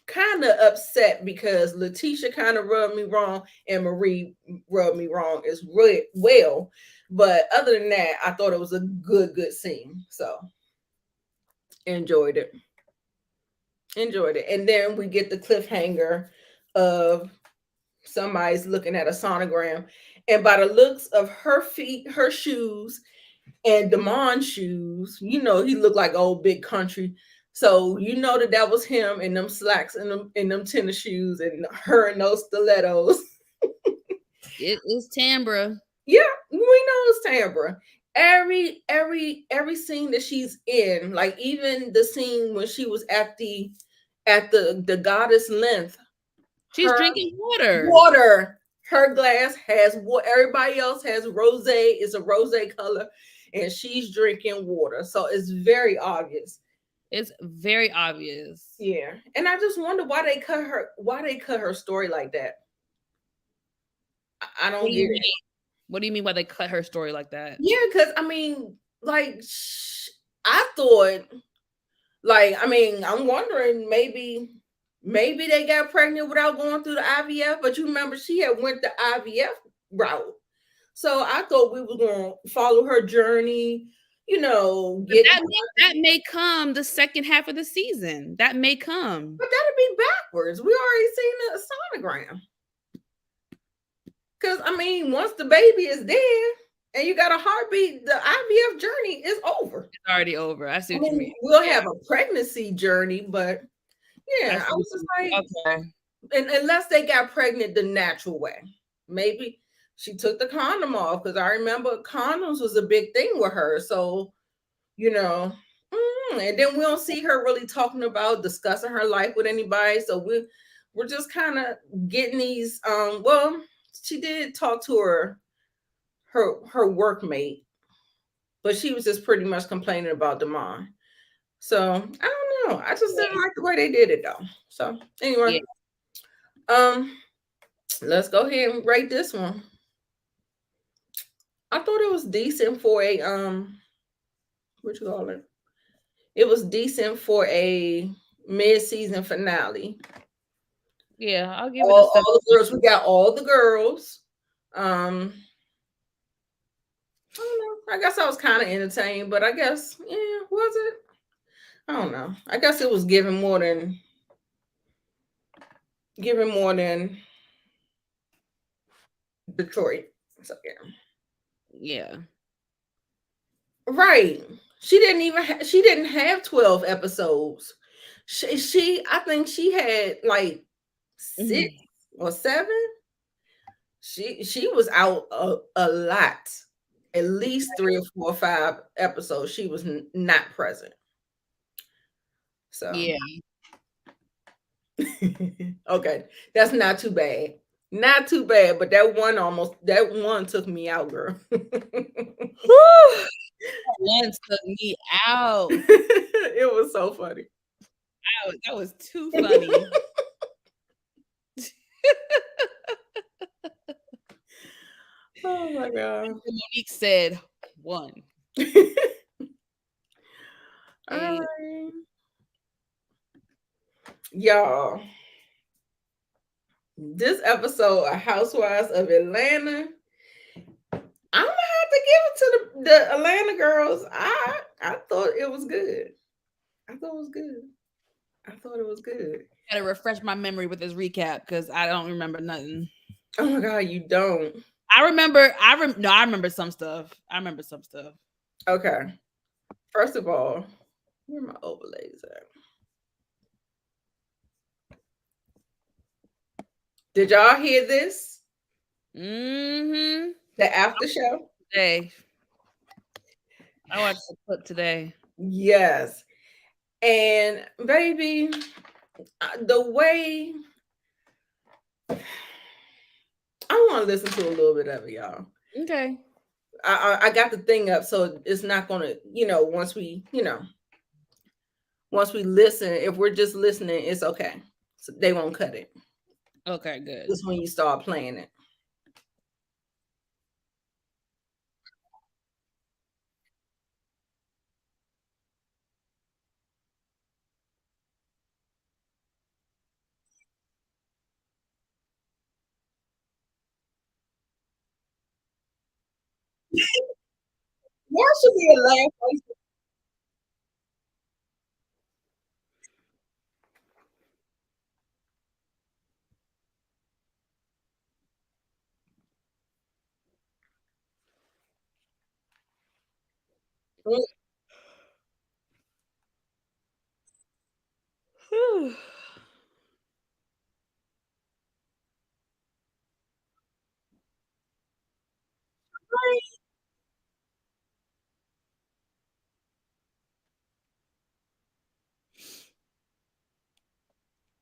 kind of upset because Letitia kind of rubbed me wrong and Marie rubbed me wrong as well. But other than that, I thought it was a good scene. So enjoyed it. And then we get the cliffhanger of somebody's looking at a sonogram. And by the looks of her feet, her shoes, and Damon's shoes, he looked like old big country. So that was him in them slacks and them tennis shoes and her in those stilettos. It is Tambra. Yeah, we know it's Tambra. Every scene that she's in, like even the scene when she was at the goddess length, she's drinking water. Water. Her glass has what everybody else has. Rose is a rose color, and she's drinking water. So it's very obvious. It's very obvious. Yeah, and I just wonder why they cut her story like that. I don't get it. What do you mean why they cut her story like that? Yeah, because I mean, like, I thought, like, I mean, I'm wondering maybe they got pregnant without going through the IVF, but you remember she had went the IVF route. So I thought we were going to follow her journey, that may come the second half of the season. That may come. But that'll be backwards. We already seen the sonogram. Because, I mean, once the baby is there and you got a heartbeat, the IVF journey is over. It's already over. I see what you mean. We'll have a pregnancy journey, but yeah, I was just like, okay. And unless they got pregnant the natural way, maybe she took the condom off, because I remember condoms was a big thing with her. So, and then we don't see her really talking about discussing her life with anybody. So we're just kind of getting these. Well, she did talk to her workmate, but she was just pretty much complaining about Damon. So I don't know. I just didn't like the way they did it though. So anyway, let's go ahead and rate this one. I thought it was decent for a what you call it? It was decent for a mid-season finale. Yeah, I'll give all the girls. We got all the girls. I don't know. I guess I was kind of entertained, but I guess, was it? I don't know. I guess it was giving more than Detroit. So yeah. Right. She didn't have 12 episodes. I think she had like 6 or 7. She was out a lot. At least 3 or 4 or 5 episodes she was not present. So yeah. Okay, that's not too bad. Not too bad, but that one took me out, girl. One took me out. It was so funny. That was too funny. Oh my god. Monique said one. All right. Y'all, this episode of Housewives of Atlanta, I'm gonna have to give it to the Atlanta girls. I thought it was good. I thought it was good. Gotta refresh my memory with this recap because I don't remember nothing. Oh my god, you don't. I remember some stuff. Okay. First of all, where are my overlays at? Did y'all hear this? Mm-hmm. The after show? Today. I watched the clip today. Yes. And baby, the way I want to listen to a little bit of it, y'all. Okay. I got the thing up, so it's not gonna, once we listen, if we're just listening, it's okay. So they won't cut it. Okay, good. Just when you start playing it. There should be a laugh.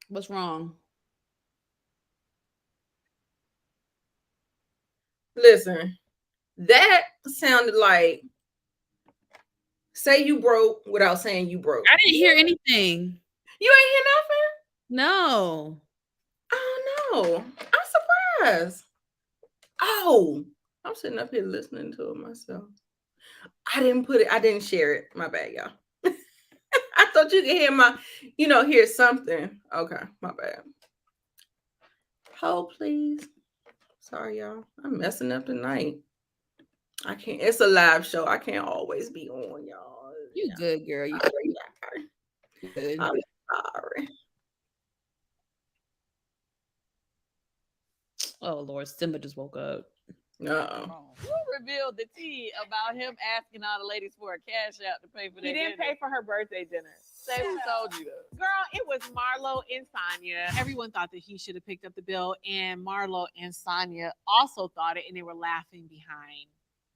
What's wrong? Listen, that sounded like say you broke without saying you broke. I didn't hear anything. You ain't hear nothing? No. Oh no. I'm surprised. Oh, I'm sitting up here listening to it myself. I didn't share it. My bad, y'all. I thought you could hear something. Okay, my bad. Hold, please. Sorry, y'all. I'm messing up tonight. I can't. It's a live show. I can't always be on, y'all. You good, girl. You good. I'm sorry. Oh Lord, Simba just woke up. No. Who revealed the tea about him asking all the ladies for a cash out to pay for their dinner? He didn't pay for her birthday dinner. Say who told you that? Girl, it was Marlo and Sonya. Everyone thought that he should have picked up the bill, and Marlo and Sonya also thought it, and they were laughing behind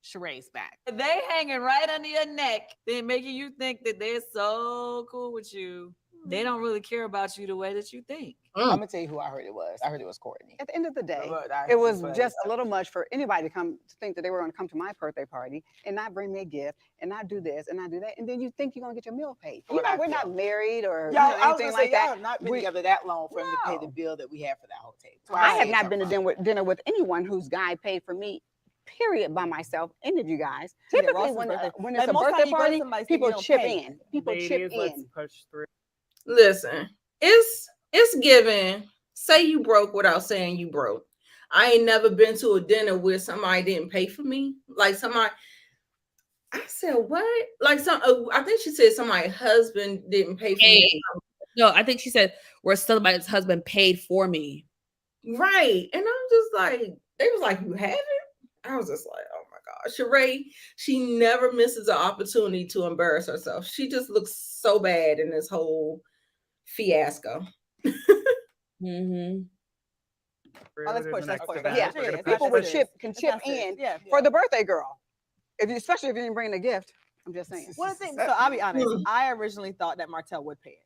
Sheree's back. They hanging right under your neck, then making you think that they're so cool with you. They don't really care about you the way that you think. I'm gonna tell you who I heard it was. I heard it was Courtney. At the end of the day, it was just a little much for anybody to think that they were going to come to my birthday party and not bring me a gift and not do this and not do that, and then you think you're going to get your meal paid. We're not married or anything like that. Y'all not been together that long for him to pay the bill that we have for that whole table. I have not been to dinner with anyone whose guy paid for me. Period, by myself. Any of you guys. Typically, when it's a birthday party, people chip in. People chip in. Listen, it's given. Say you broke without saying you broke. I ain't never been to a dinner where somebody didn't pay for me. Like somebody, I said what? Like I think she said somebody's husband didn't pay for me. No, I think she said where somebody's husband paid for me. Right, and I'm just like, they was like, you haven't? I was just like, oh my God. Sheree, she never misses an opportunity to embarrass herself. She just looks so bad in this whole fiasco. Mm-hmm. Oh, let's push. Yeah, people would chip in for the birthday girl. Especially if you didn't bring a gift. I'm just saying. So I'll be honest. I originally thought that Martell would pay it.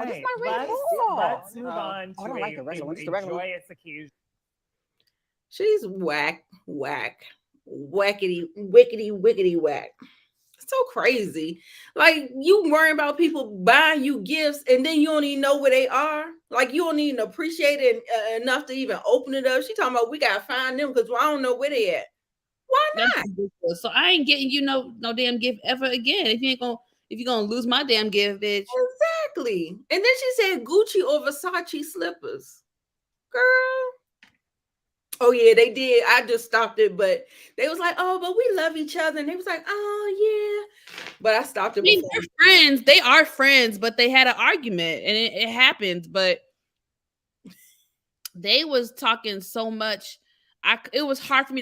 Oh, this is right. my red Let's ball. move on Oh, I to don't like the regular one. This is the regular one. joyous occasion. She's whack, wackety, wickety, whack. So crazy. Like, you worrying about people buying you gifts and then you don't even know where they are. Like, you don't even appreciate it enough to even open it up. She talking about we gotta find them because I don't know where they at. Why not? So I ain't getting you no damn gift ever again. If you're gonna lose my damn gift, bitch. Exactly. And then she said Gucci or Versace slippers. Girl. Oh yeah, they did. I just stopped it, but they was like, "Oh, but we love each other," and they was like, "Oh yeah," but I stopped it. I mean, they're friends. They are friends, but they had an argument, and it happens. But they was talking so much. It was hard for me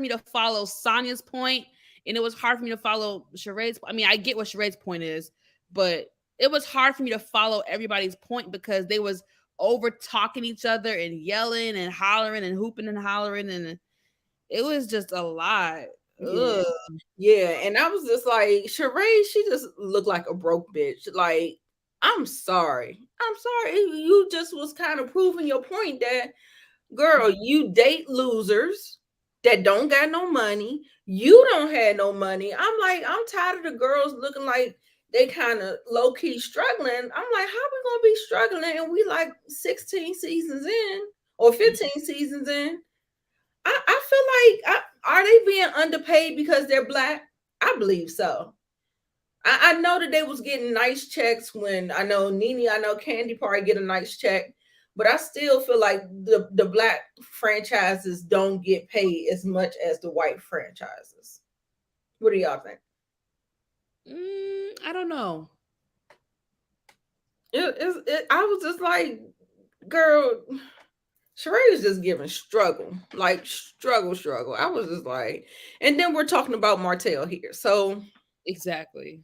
to follow Sonya's point, and it was hard for me to follow Sheree's. I mean, I get what Sheree's point is, but it was hard for me to follow everybody's point because they was over talking each other and yelling and hollering and hooping and hollering, and it was just a lot. Yeah. Yeah, and I was just like, Sheree, she just looked like a broke bitch. Like, I'm sorry. You just was kind of proving your point that, girl, you date losers that don't got no money. You don't have no money. I'm like, I'm tired of the girls looking like they kind of low key struggling. I'm like, how we gonna be struggling? And we like 16 seasons in or 15 seasons in. I feel like, are they being underpaid because they're Black? I believe so. I know that they was getting nice checks when I know Nene, I know Candy probably get a nice check, but I still feel like the Black franchises don't get paid as much as the white franchises. What do y'all think? I don't know. I was just like, girl, Sheree is just giving struggle. I was just like, and then we're talking about Martell here. So exactly.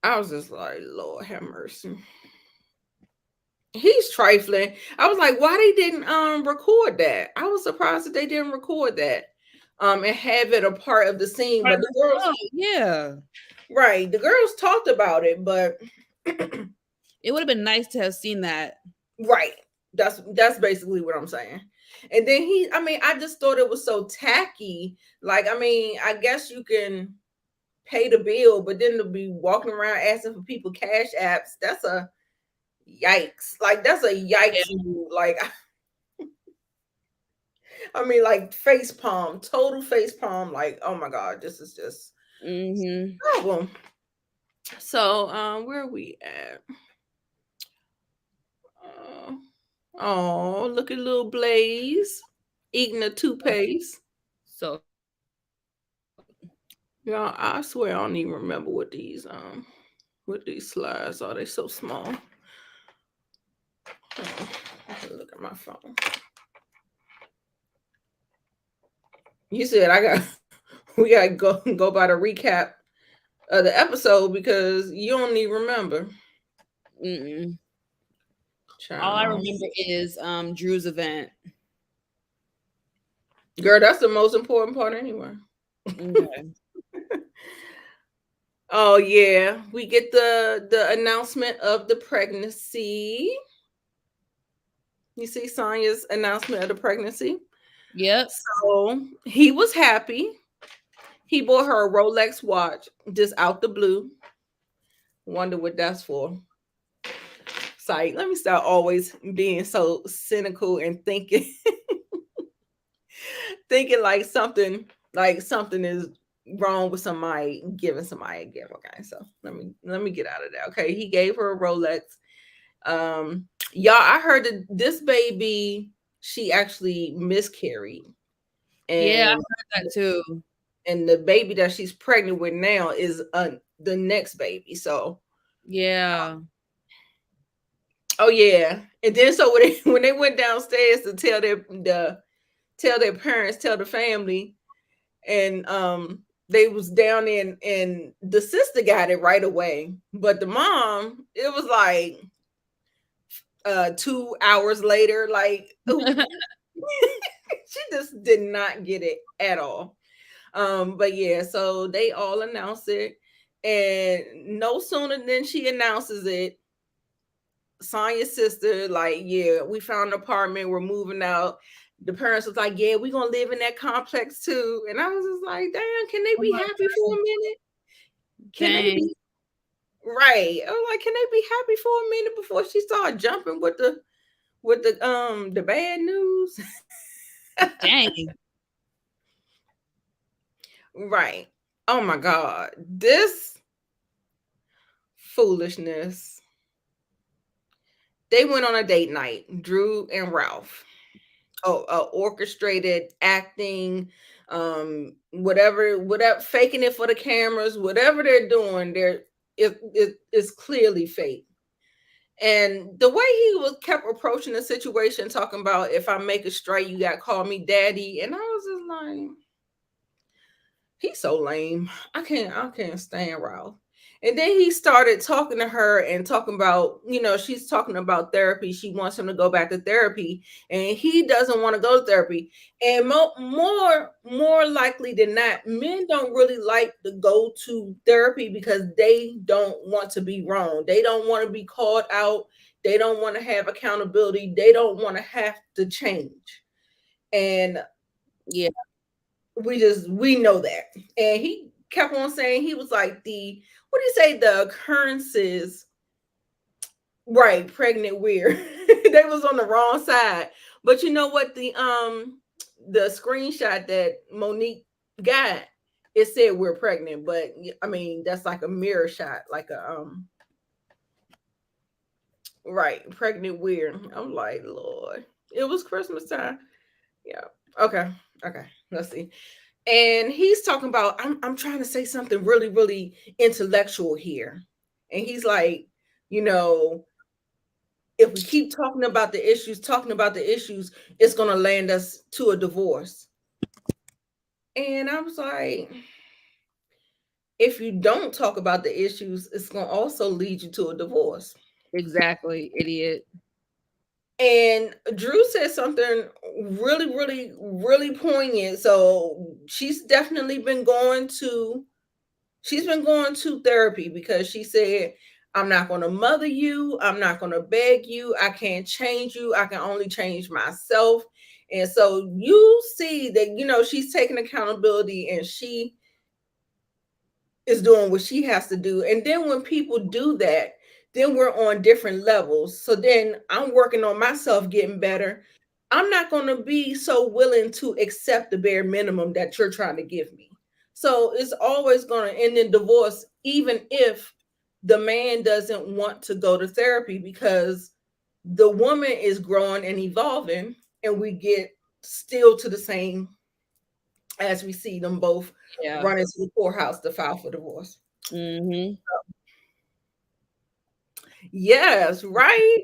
I was just like, Lord have mercy. He's trifling. I was like, why they didn't record that? I was surprised that they didn't record that. And have it a part of the scene. But the girls, yeah. Right. The girls talked about it, but it would have been nice to have seen that. Right. That's basically what I'm saying. And then I just thought it was so tacky. Like, I guess you can pay the bill, but then to be walking around asking for people cash apps, that's a yikes. Like, that's a yikes. Like, like face palm, total face palm. Like, oh my God, this is just problem. So, where are we at? Oh, look at little Blaze eating a toothpaste. So, y'all, I swear I don't even remember what these slides are. They so small. Look at my phone. You said we gotta go by the recap of the episode because you don't even remember. All I remember is Drew's event. Girl, that's the most important part anyway. Okay. Oh yeah, we get the announcement of the pregnancy. You see Sonya's announcement of the pregnancy? Yep. So he was happy. He bought her a Rolex watch just out the blue. Wonder what that's for. Sorry, let me start always being so cynical and thinking like something is wrong with somebody giving somebody a gift. Okay, so let me get out of that. Okay, he gave her a Rolex. Y'all, I heard that this baby, she actually miscarried. And yeah, I heard that too. And the baby that she's pregnant with now is the next baby. So yeah. Oh yeah. And then so when they went downstairs to tell their parents, tell the family, and they was down in, and the sister got it right away. But the mom, it was like 2 hours later, like she just did not get it at all. But yeah, so they all announced it, and no sooner than she announces it, Sonya's sister, like, yeah, we found an apartment, we're moving out. The parents was like, yeah, we're gonna live in that complex too. And I was just like, damn, can they be happy for a minute? Can they be right? I was like, can they be happy for a minute before she started jumping with the bad news? Dang. Right. Oh my God. This foolishness. They went on a date night, Drew and Ralph. orchestrated acting, whatever, faking it for the cameras, whatever they're doing, it's clearly fake. And the way he kept approaching the situation, talking about, if I make a strike, you got to call me daddy, and I was just like, he's so lame. I can't stand Ralph. And then he started talking to her and talking about, she's talking about therapy. She wants him to go back to therapy, and he doesn't want to go to therapy. And more likely than not, men don't really like to go to therapy because they don't want to be wrong. They don't want to be called out. They don't want to have accountability. They don't want to have to change. And yeah, we know that. And he kept on saying, he was like, the occurrences, right, pregnant weird. They was on the wrong side. But you know what, the screenshot that Monique got, it said we're pregnant, but I mean, that's like a mirror shot, like a right, pregnant weird. I'm like, Lord, it was Christmas time. Yeah. Okay, let's see. And he's talking about, I'm trying to say something really, really intellectual here. And he's like, if we keep talking about the issues, it's going to land us to a divorce. And I was like, if you don't talk about the issues, it's going to also lead you to a divorce. Exactly, idiot. And Drew said something really, really, really poignant. So she's definitely been going to therapy, because she said, I'm not going to mother you. I'm not going to beg you. I can't change you. I can only change myself. And so you see that, she's taking accountability and she is doing what she has to do. And then when people do that, then we're on different levels. So then I'm working on myself getting better. I'm not going to be so willing to accept the bare minimum that you're trying to give me. So it's always going to end in divorce, even if the man doesn't want to go to therapy, because the woman is growing and evolving, and we get still to the same as we see them both running to the courthouse to file for divorce. Mm-hmm. Yes, right.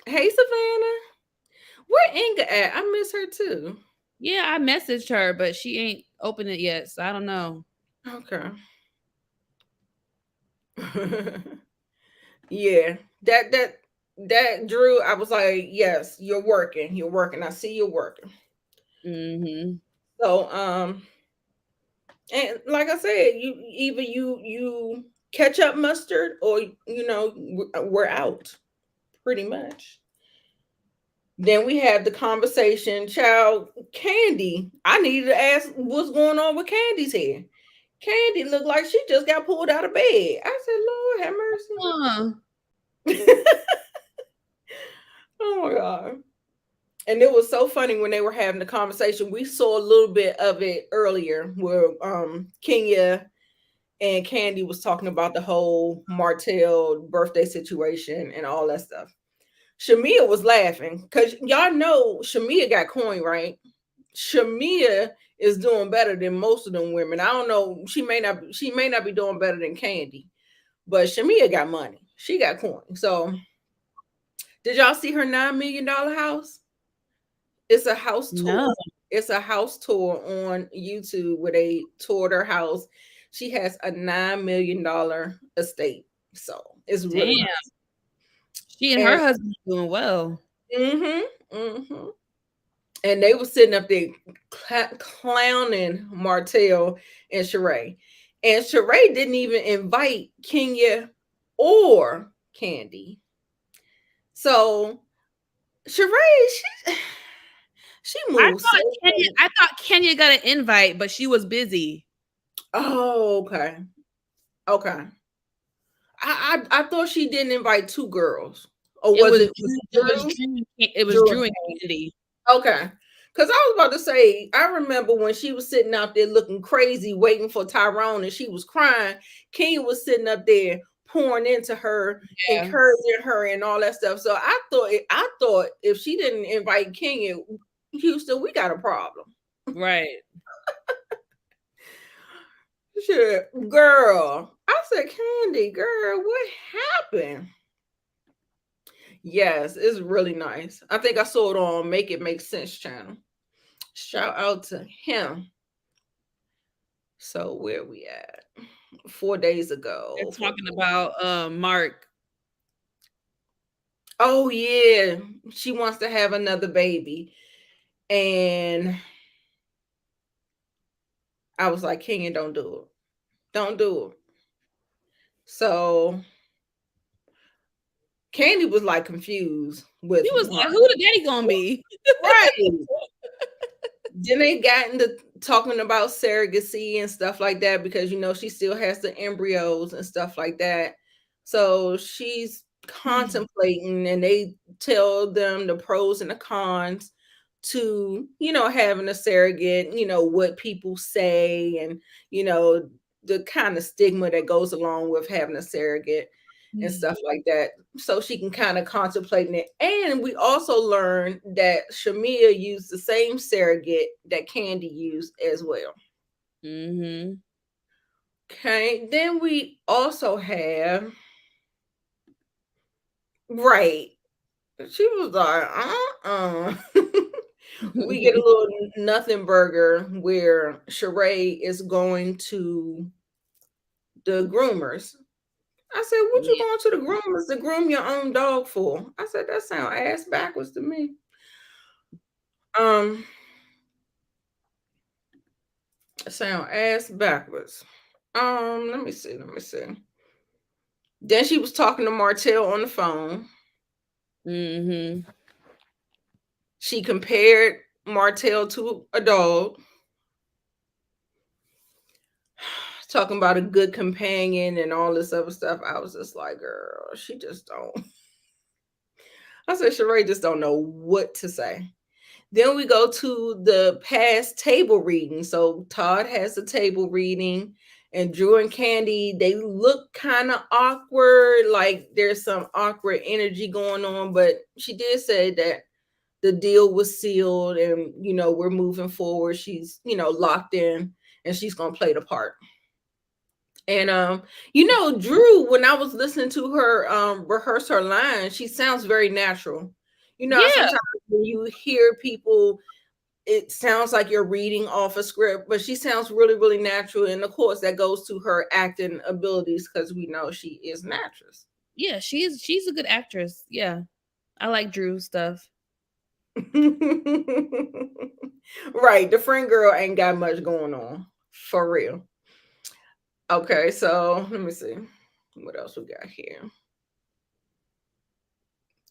Hey, Savannah. Where Inga at? I miss her too. Yeah, I messaged her, but she ain't opened it yet, so I don't know. Okay. Yeah, that Drew, I was like, yes, you're working. I see you're working. Mm-hmm. So, and like I said, you catch up mustard, or we're out, pretty much. Then we had the conversation, child. Candy, I needed to ask what's going on with Candy's hair. Candy looked like she just got pulled out of bed. I said, Lord have mercy. Oh my God. And it was so funny when they were having the conversation. We saw a little bit of it earlier where Kenya and Candy was talking about the whole Martell birthday situation and all that stuff. Shamia was laughing because y'all know Shamia got coin, right? Shamia is doing better than most of them women. I don't know. She may not be doing better than Candy, but Shamia got money. She got coin. So did y'all see her $9 million house? It's a house tour. No. It's a house tour on YouTube where they toured her house. She has a $9 million estate. So it's really nice. She and her husband are doing well. Mm-hmm. Mm-hmm. And they were sitting up there clowning Martell and Sheree. And Sheree didn't even invite Kenya or Candy. So Sheree, she moves. I thought Kenya got an invite, but she was busy. Oh, okay. Okay. I thought she didn't invite two girls. Or was it was Drew and Candy. Okay. Because I was about to say, I remember when she was sitting out there looking crazy, waiting for Tyrone, and she was crying. Kenya was sitting up there pouring into her, encouraging her, and all that stuff. So I thought if she didn't invite Kenya, Houston, we got a problem. Right. Shit, girl. I said, Candy, girl, what happened? Yes, it's really nice. I think I saw it on Make It Make Sense channel. Shout out to him. So where we at? 4 days ago. They're talking about Mark. Oh yeah, she wants to have another baby, and I was like, Kenyon, don't do it. Don't do it. So Candy was like confused with. He was like, who the daddy gonna be? Right. Then they got into talking about surrogacy and stuff like that because she still has the embryos and stuff like that. So she's contemplating, and they tell them the pros and the cons to having a surrogate, what people say, and the kind of stigma that goes along with having a surrogate and stuff like that. So she can kind of contemplate it. And we also learned that Shamia used the same surrogate that Candy used as well. Mm-hmm. Okay. Then we also have, right. She was like, we get a little nothing burger where Sheree is going to the groomers. I said, what you going to the groomers to groom your own dog for? I said, that sounds ass backwards to me. Sound ass backwards. Let me see. Then she was talking to Martell on the phone. Mm-hmm. She compared Martell to a dog. Talking about a good companion and all this other stuff. I was just like, girl, she just don't. I said, Sheree just don't know what to say. Then we go to the past table reading. So Todd has a table reading, and Drew and Candy, they look kind of awkward, like there's some awkward energy going on, but she did say that the deal was sealed and, we're moving forward. She's, locked in, and she's going to play the part. And Drew, when I was listening to her rehearse her lines, she sounds very natural. Sometimes when you hear people, it sounds like you're reading off a script, but she sounds really, really natural. And of course, that goes to her acting abilities because we know she is an actress. Yeah, she's a good actress. Yeah, I like Drew's stuff. Right, the friend girl ain't got much going on for real. Okay, so let me see what else we got here.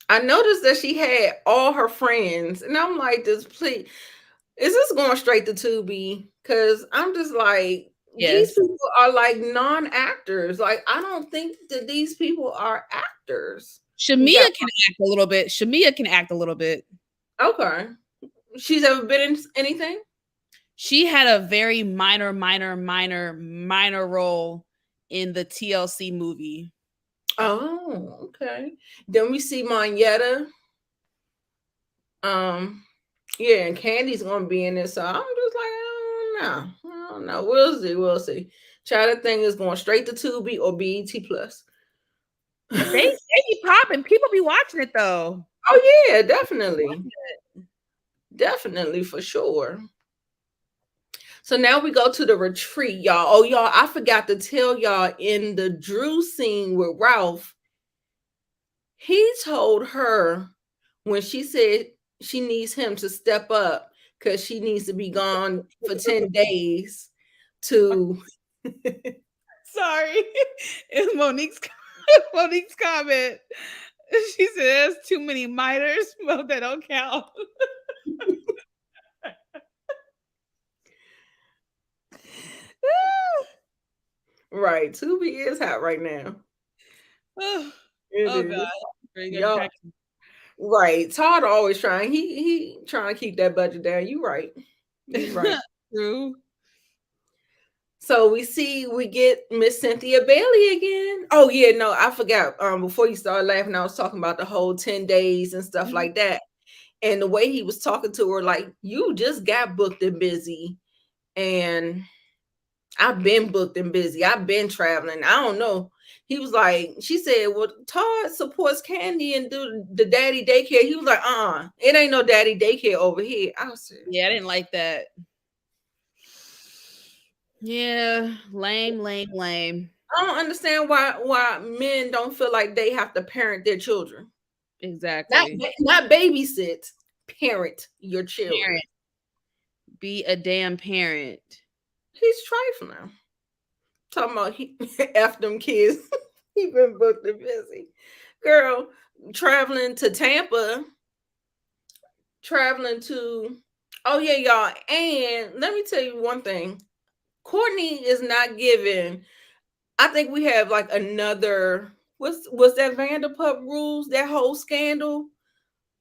I noticed that she had all her friends, and I'm like, is this going straight to Tubi? Because I'm just like, these people are like non-actors. Like, I don't think that these people are actors. Shamia can act a little bit. Okay. She's ever been in anything? She had a very minor role in the TLC movie. Oh, okay. Then we see Monyetta. Yeah, and Candy's gonna be in this. So I'm just like, I don't know. We'll see. Child, that thing is going straight to Tubi or BET Plus. They be popping. People be watching it though. Oh yeah, definitely. Definitely, for sure. So now we go to the retreat, y'all. Oh, y'all, I forgot to tell y'all in the Drew scene with Ralph, he told her when she said she needs him to step up because she needs to be gone for 10 days to... Sorry. It's Monique's comment. She said there's too many minors. Well, that don't count. Right, Tubi is hot right now. Oh God. Y'all, right, Todd always trying. He trying to keep that budget down. You right. True. So we get Miss Cynthia Bailey again. Oh yeah, no, I forgot. Before you started laughing, I was talking about the whole 10 days and stuff like that. And the way he was talking to her, like, you just got booked and busy. And I've been booked and busy. I've been traveling. I don't know. He was like, she said, well, Todd supports Candy and do the daddy daycare. He was like, it ain't no daddy daycare over here. I was like, yeah, I didn't like that. Yeah, lame. I don't understand why men don't feel like they have to parent their children. Exactly. Not babysit, parent your children. Parent. Be a damn parent. He's trifling. Talking about he F them kids. He been booked and busy. Girl, traveling to Tampa. Traveling to, oh yeah, y'all. And let me tell you one thing. Courtney is not giving. I think we have like another, was that Vanderpump Rules, that whole scandal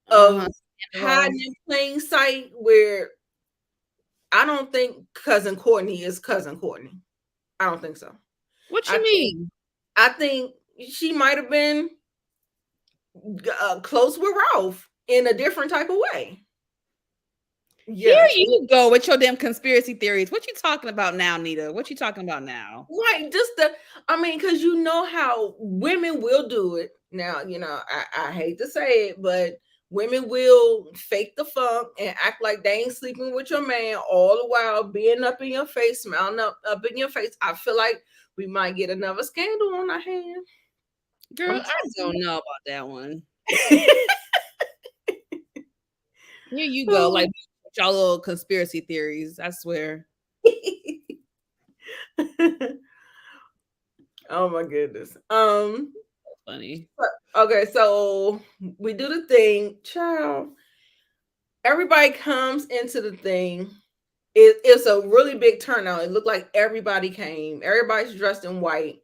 of hiding in plain sight, where I don't think cousin Courtney is cousin Courtney. I don't think so. What you mean? I think she might have been close with Ralph in a different type of way. Yeah. Here you go with your damn conspiracy theories. What you talking about now, Nita? What you talking about now? Right, because you know how women will do it. Now, you know, I hate to say it, but women will fake the funk and act like they ain't sleeping with your man, all the while being up in your face, smiling up in your face. I feel like we might get another scandal on our hands. Girl, I don't know about that one. Here you go, like y'all little conspiracy theories. I swear. Oh my goodness. Funny. Okay, so we do the thing, child. Everybody comes into the thing. It's a really big turnout. It looked like everybody came. Everybody's dressed in white.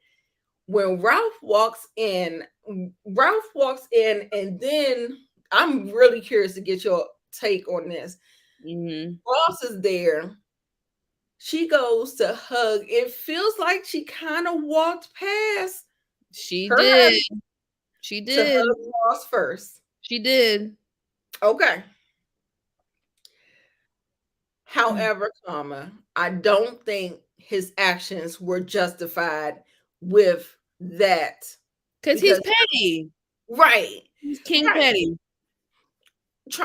When Ralph walks in, and then I'm really curious to get your take on this. Ross is there. She goes to hug. It feels like she kind of walked past. She did. She did. To hug Ross first. She did. Okay. However, I don't think his actions were justified with that. Because he's petty. Right. He's King Petty.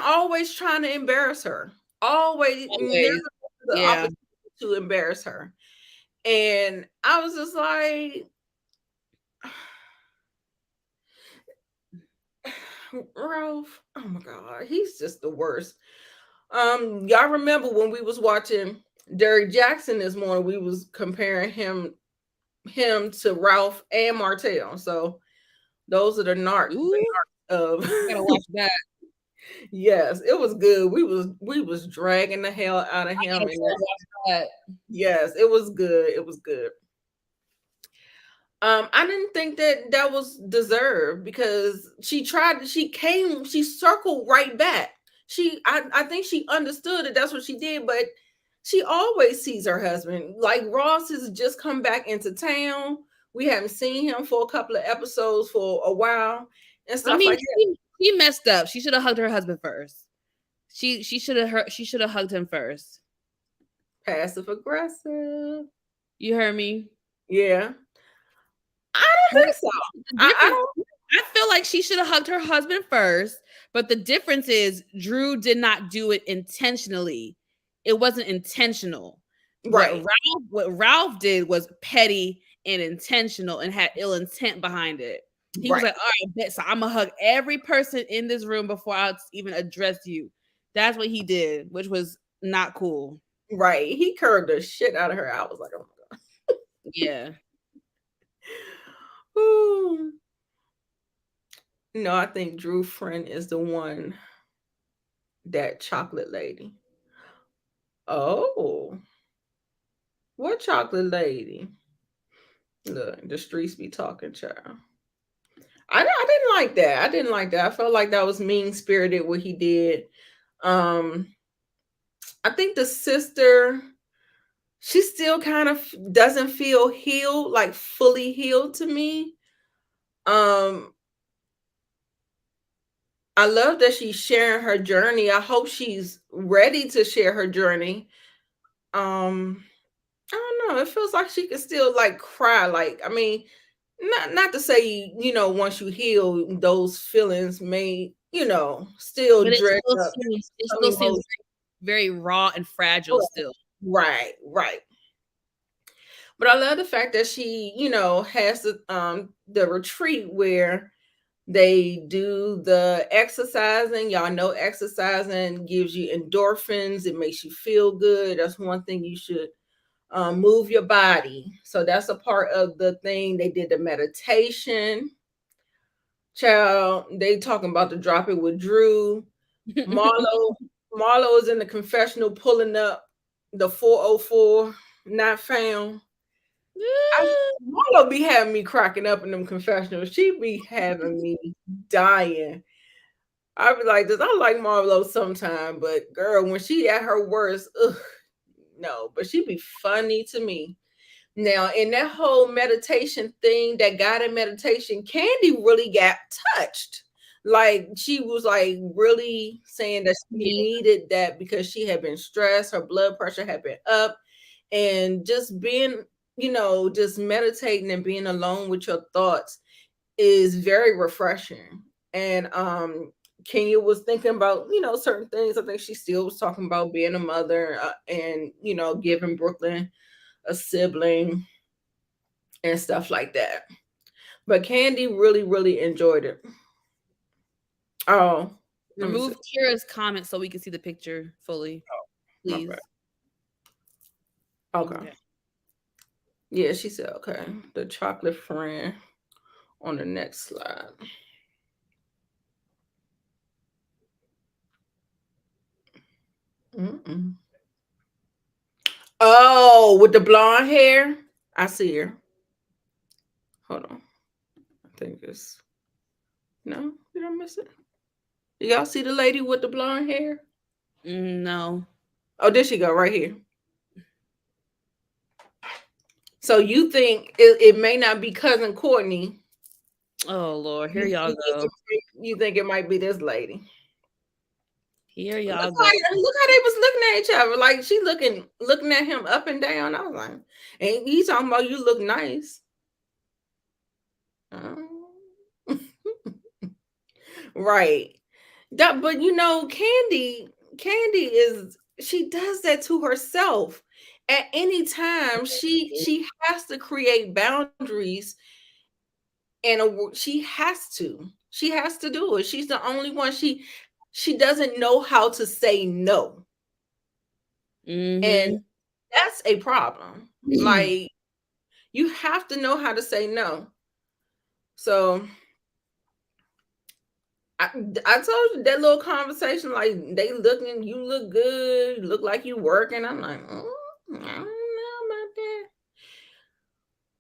Always trying to embarrass her. Always. Never the opportunity to embarrass her. And I was just like, Ralph, oh my God, he's just the worst. Y'all remember when we was watching Derrick Jackson this morning, we was comparing him to Ralph and Martell. So those are the narcs of gotta watch that. Yes, it was good. We was dragging the hell out of him. Yes, it was good. It was good. I didn't think that was deserved, because she circled right back. I think she understood that that's what she did, but she always sees her husband. Like, Ross has just come back into town. We haven't seen him for a couple of episodes for a while and stuff like that. She messed up. She should have hugged her husband first. She should have hugged him first. Passive aggressive. You heard me? Yeah. I don't think so. I feel like she should have hugged her husband first, but the difference is Drew did not do it intentionally. It wasn't intentional. Right. What Ralph did was petty and intentional and had ill intent behind it. He was like, all right, bet, so I'm gonna hug every person in this room before I even address you. That's what he did, which was not cool. Right. He curved the shit out of her. I was like, oh my God. Yeah. Ooh. No, I think Drew friend is the one, that chocolate lady. Oh. What chocolate lady? Look, the streets be talking, child. I didn't like that. I didn't like that. I felt like that was mean-spirited what he did. I think the sister, she still kind of doesn't feel healed, like fully healed to me. I love that she's sharing her journey. I hope she's ready to share her journey. I don't know. It feels like she can still like cry. Like, I mean, not to say, once you heal, those feelings may, still But dredge up. it still seems very raw and fragile still. Right. But I love the fact that she, has the retreat where they do the exercising. Y'all know exercising gives you endorphins. It makes you feel good. That's one thing you should move your body. So that's a part of the thing. They did the meditation. Child, they talking about the drop it with Drew. Marlo is in the confessional pulling up the 404 not found. Marlo be having me cracking up in them confessionals. She be having me dying. I be like this. I like Marlo sometime, but girl, when she at her worst, no. But she be funny to me. Now, in that whole meditation thing, that guided meditation, Kandi really got touched. Like she was like really saying that she needed that because she had been stressed, her blood pressure had been up, and just being, just meditating and being alone with your thoughts is very refreshing. And Kenya was thinking about, certain things. I think she still was talking about being a mother and, giving Brooklyn a sibling and stuff like that. But Kandi really, really enjoyed it. Oh, remove Kira's comment so we can see the picture fully, please. Okay. Yeah, she said, okay. The chocolate friend on the next slide. Mm-mm. Oh, with the blonde hair? I see her. Hold on. I think it's... No? Did I miss it? Y'all see the lady with the blonde hair? No. Oh, there she go, right here. So you think it may not be cousin Courtney? Oh Lord, here y'all go. You think it might be this lady? Here y'all look go. Look how they was looking at each other. Like she looking at him up and down. I was like, and he's talking about you look nice. Right. That, but Kandi she does that to herself. At any time, she has to create boundaries, and she has to do it. She's the only one. She doesn't know how to say no. And that's a problem. Like you have to know how to say no. So I told you that little conversation, like they looking, you look good, you look like you working. I'm like, I don't know about that.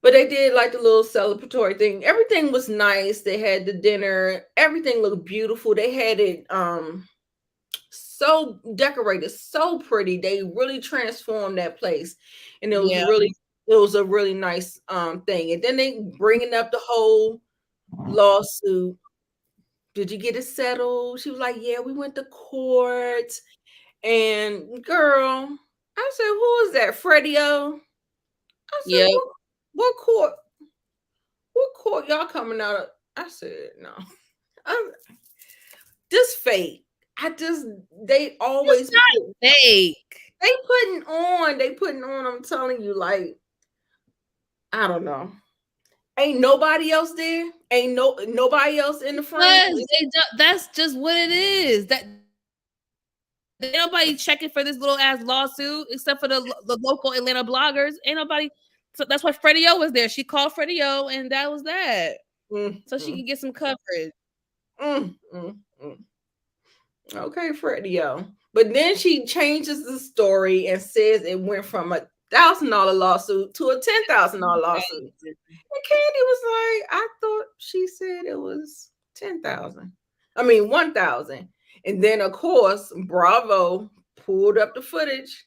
But they did like the little celebratory thing. Everything was nice. They had the dinner. Everything looked beautiful. They had it so decorated, so pretty. They really transformed that place, and it was a really nice thing. And then they bringing up the whole lawsuit. Did you get it settled? She was like, yeah, we went to court. And girl, I said, who is that? Freddie O? I said, what court? What court y'all coming out of? I said, no. This fake. They always fake. They putting on, I'm telling you, like, I don't know. Ain't nobody else there. Ain't nobody else in the front. That's just what it is. That ain't nobody checking for this little ass lawsuit except for the local Atlanta bloggers. Ain't nobody. So that's why Freddie O was there. She called Freddie O, and that was that. So she could get some coverage. Okay, Freddie O. But then she changes the story and says it went from $1,000 lawsuit to a $10,000 lawsuit. And Kandi was like, I thought she said it was 10,000. I mean 1,000. And then of course, Bravo pulled up the footage,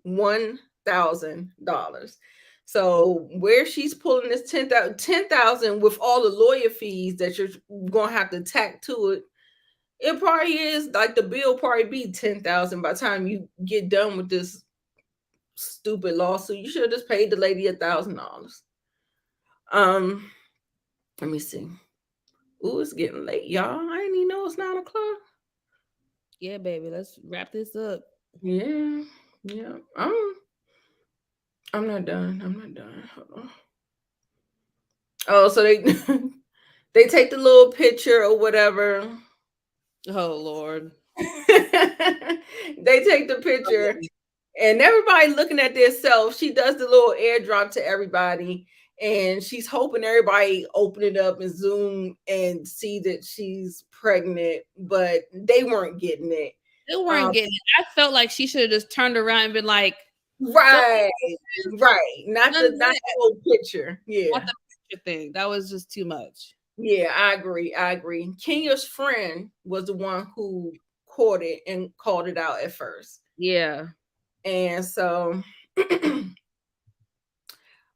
$1,000. So where she's pulling this 10,000 with all the lawyer fees that you're gonna have to tack to it, It probably is like the bill probably be 10,000 by the time you get done with this stupid lawsuit. You should have just paid the lady $1,000. Let me see. Ooh, it's getting late, y'all. I didn't even know it's 9 o'clock. Yeah, baby. Let's wrap this up. Yeah. I'm not done. Hold on. Oh, so they they take the little picture or whatever. Oh Lord. They take the picture and everybody looking at themselves. She does the little airdrop to everybody, and she's hoping everybody open it up and zoom and see that she's pregnant, but they weren't getting it. They weren't getting it. I felt like she should have just turned around and been like, right. Not the whole picture. Yeah. Not the picture thing. That was just too much. Yeah, I agree. Kenya's friend was the one who caught it and called it out at first. Yeah. And so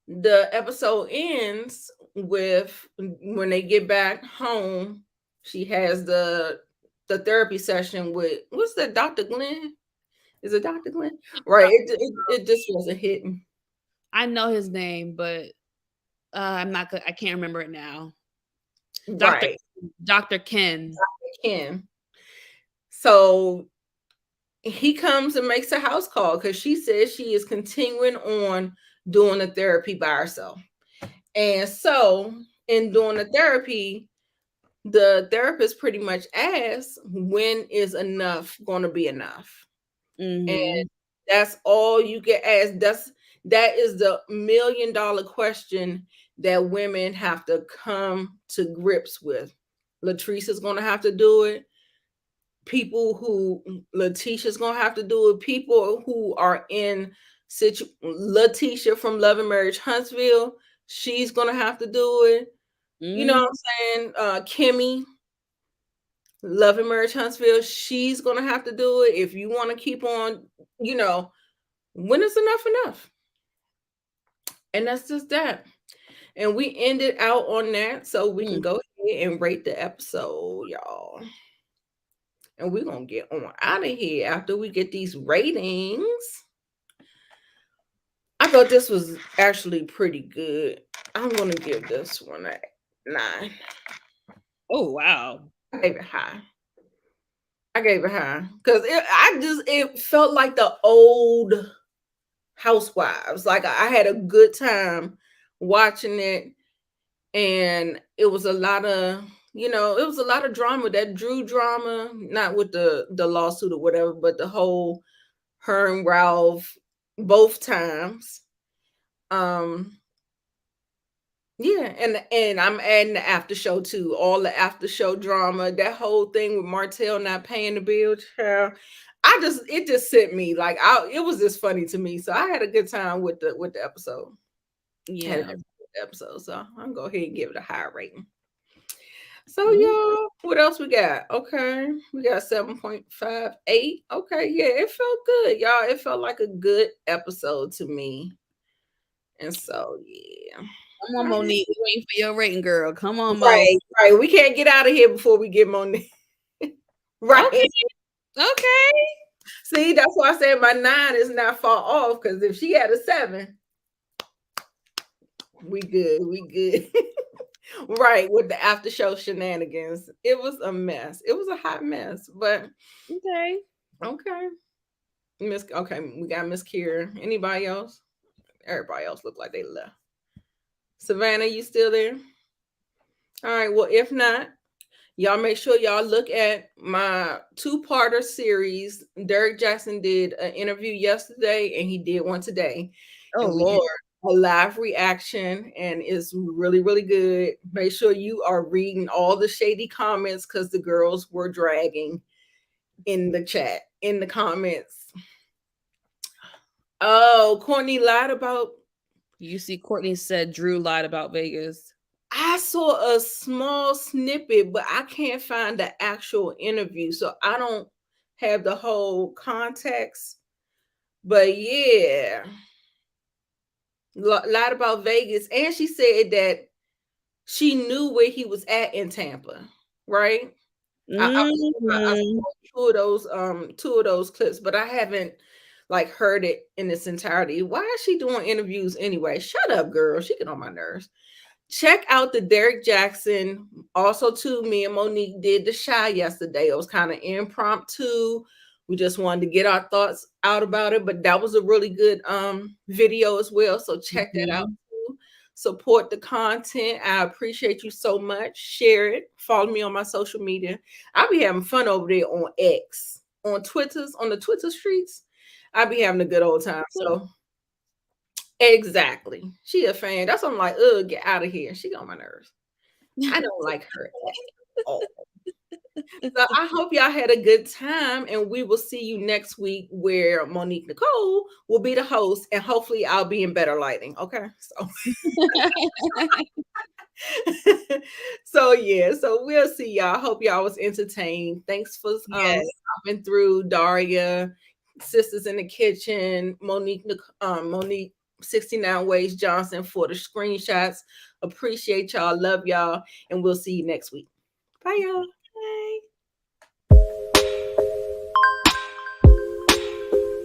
the episode ends with when they get back home, she has the therapy session with, what's that, Dr. Glenn? Is it Dr. Glenn? Right. It just wasn't hitting. I know his name, but I'm not good. I can't remember it now. Right. Dr. Ken. Dr. Ken. So he comes and makes a house call because she says she is continuing on doing the therapy by herself. And so in doing the therapy, the therapist pretty much asks, when is enough going to be enough? Mm-hmm. And that's all you get asked. That is the $1 million question that women have to come to grips with. Latrice is going to have to do it. Letitia's going to have to do it. People who are in Letitia from Love and Marriage Huntsville, she's going to have to do it. Mm-hmm. You know what I'm saying? Kimmy, Love and Marriage Huntsville, she's going to have to do it. If you want to keep on, when is enough? And that's just that. And we ended out on that, so we can go ahead and rate the episode, y'all. And we're going to get on out of here after we get these ratings. I thought this was actually pretty good. I'm going to give this one a 9. Oh, wow. I gave it high because it felt like the old Housewives. Like, I had a good time watching it, and it was a lot of drama, that Drew drama, not with the lawsuit or whatever, but the whole her and Ralph both times. Yeah, and I'm adding the after show too. All the after show drama, that whole thing with Martell not paying the bill. Child. It just sent me like it was just funny to me. So I had a good time with the episode. Yeah, episode. So I'm gonna go ahead and give it a high rating. So y'all, what else we got? Okay, we got 7.58. Okay, yeah, it felt good, y'all. It felt like a good episode to me. And so yeah. Come on, Monique. We're waiting for your rating, girl. Come on, Monique. Right. We can't get out of here before we get Monique. Right. Okay. See, that's why I said my 9 is not far off, because if she had a 7, we good. Right, with the after show shenanigans. It was a mess. It was a hot mess, but okay. We got Miss Kira. Anybody else? Everybody else looked like they left. Savannah, you still there? All right. Well, if not, y'all make sure y'all look at my 2-parter series. Derek Jackson did an interview yesterday, and he did one today. Oh, Lord. A live reaction, and it's really, really good. Make sure you are reading all the shady comments, because the girls were dragging in the chat, in the comments. Oh, Courtney lied about. You see, Courtney said Drew lied about Vegas. I saw a small snippet, but I can't find the actual interview, so I don't have the whole context. But yeah, lied about Vegas, and she said that she knew where he was at in Tampa, right? I saw two of those clips, but I haven't like heard it in its entirety. Why is she doing interviews anyway? Shut up, girl. She get on my nerves. Check out the Derek Jackson. Also, too, me and Monique did the Shy yesterday. It was kind of impromptu. We just wanted to get our thoughts out about it, but that was a really good video as well. So check that out too. Support the content. I appreciate you so much. Share it. Follow me on my social media. I'll be having fun over there on X, on the Twitter streets. I'll be having a good old time. So exactly. She a fan. That's why I'm like, ugh, get out of here. She got on my nerves. I don't like her at all. So I hope y'all had a good time, and we will see you next week where Monique Nicole will be the host, and hopefully I'll be in better lighting. Okay. So so we'll see y'all. Hope y'all was entertained. Thanks for stopping through, Daria, Sisters in the Kitchen, Monique 69 Ways Johnson for the screenshots. Appreciate y'all. Love y'all. And we'll see you next week. Bye, y'all.